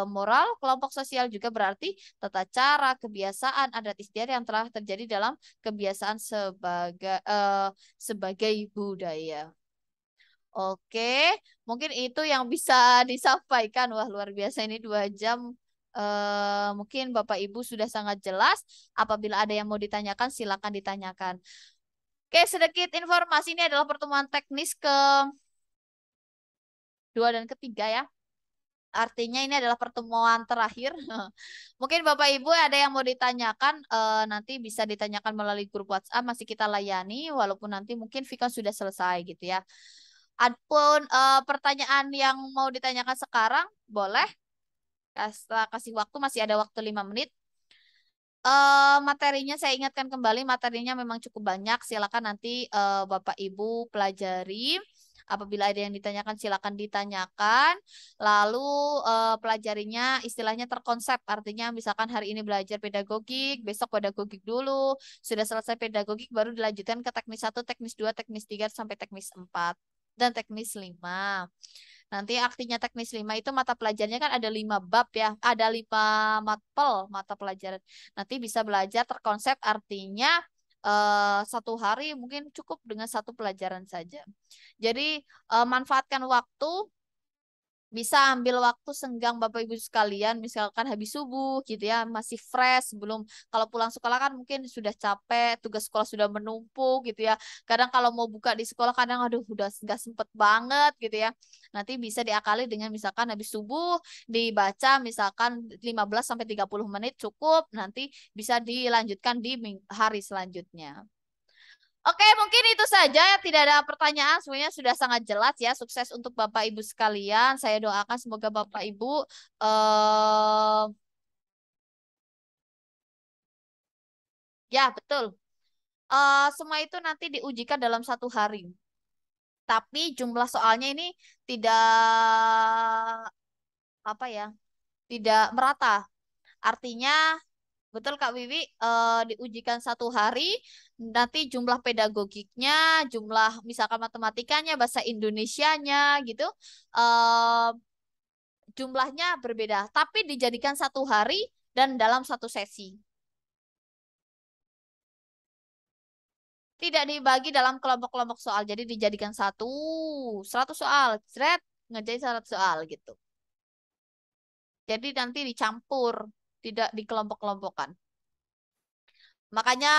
moral. Kelompok sosial juga berarti tata cara, kebiasaan, adat istiadat yang telah terjadi dalam kebiasaan sebagai budaya. Oke, mungkin itu yang bisa disampaikan. Wah, luar biasa ini 2 jam. Mungkin Bapak Ibu sudah sangat jelas. Apabila ada yang mau ditanyakan, silakan ditanyakan. Oke, sedikit informasi ini adalah pertemuan teknis kedua dan ketiga ya. Artinya ini adalah pertemuan terakhir. Mungkin Bapak Ibu ada yang mau ditanyakan, nanti bisa ditanyakan melalui grup WhatsApp, masih kita layani, walaupun nanti mungkin Vika sudah selesai gitu ya. Adapun pertanyaan yang mau ditanyakan sekarang, boleh. Kasih waktu, masih ada waktu 5 menit. Materinya saya ingatkan kembali, materinya memang cukup banyak. Silakan nanti Bapak Ibu pelajari. Apabila ada yang ditanyakan, silakan ditanyakan. Lalu pelajarinya istilahnya terkonsep. Artinya misalkan hari ini belajar pedagogik, besok pedagogik dulu. Sudah selesai pedagogik, baru dilanjutkan ke teknis 1, teknis 2, teknis 3, sampai teknis 4. Dan teknis 5. Nanti artinya teknis 5 itu mata pelajarannya kan ada 5 bab ya, ada 5 matpel mata pelajaran. Nanti bisa belajar terkonsep artinya satu hari mungkin cukup dengan satu pelajaran saja. Jadi manfaatkan waktu, bisa ambil waktu senggang Bapak Ibu sekalian, misalkan habis subuh gitu ya, masih fresh, belum kalau pulang sekolah kan mungkin sudah capek, tugas sekolah sudah menumpuk gitu ya. Kadang kalau mau buka di sekolah kadang aduh udah nggak sempet banget gitu ya. Nanti bisa diakali dengan misalkan habis subuh dibaca misalkan 15 sampai 30 menit cukup, nanti bisa dilanjutkan di hari selanjutnya. Oke, mungkin itu saja ya. Tidak ada pertanyaan. Semuanya sudah sangat jelas ya. Sukses untuk Bapak Ibu sekalian. Saya doakan semoga Bapak Ibu eh ya betul. Semua itu nanti diujikan dalam satu hari. Tapi jumlah soalnya ini tidak apa ya, tidak merata. Artinya betul Kak Wiwi, diujikan satu hari, nanti jumlah pedagogiknya, jumlah misalkan matematikanya, bahasa Indonesianya gitu, eh, jumlahnya berbeda. Tapi dijadikan satu hari dan dalam satu sesi. Tidak dibagi dalam kelompok-kelompok soal. Jadi dijadikan 100 soal. Seret, ngerjain 100 soal gitu. Jadi nanti dicampur, tidak dikelompok-kelompokkan. Makanya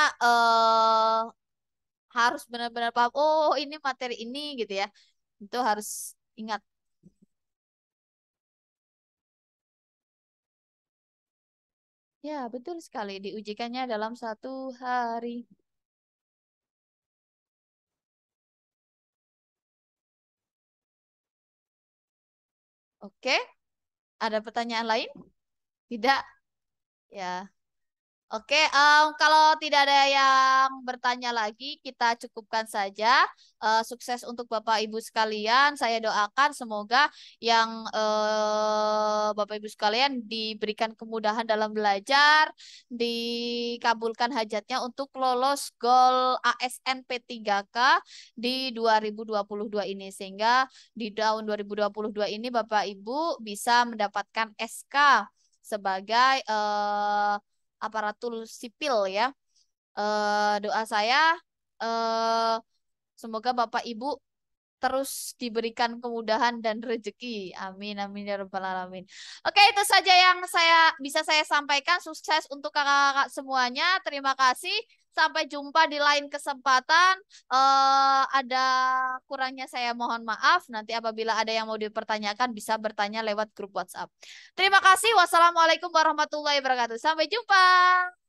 harus benar-benar paham, oh ini materi ini gitu ya. Itu harus ingat. Ya, betul sekali. Diujikannya dalam satu hari. Oke, ada pertanyaan lain? Tidak? Ya. Oke, kalau tidak ada yang bertanya lagi, kita cukupkan saja. Sukses untuk Bapak Ibu sekalian. Saya doakan semoga yang Bapak Ibu sekalian diberikan kemudahan dalam belajar, dikabulkan hajatnya untuk lolos goal ASN P3K di 2022 ini. Sehingga di tahun 2022 ini Bapak Ibu bisa mendapatkan SK sebagai aparatur sipil ya. Doa saya eh, semoga Bapak Ibu terus diberikan kemudahan dan rezeki. Amin amin ya rabbal alamin. Oke, itu saja yang saya sampaikan. Sukses untuk kakak-kakak semuanya. Terima kasih. Sampai jumpa di lain kesempatan. Ada kurangnya saya mohon maaf. Nanti apabila ada yang mau dipertanyakan bisa bertanya lewat grup WhatsApp. Terima kasih. Wassalamualaikum warahmatullahi wabarakatuh. Sampai jumpa.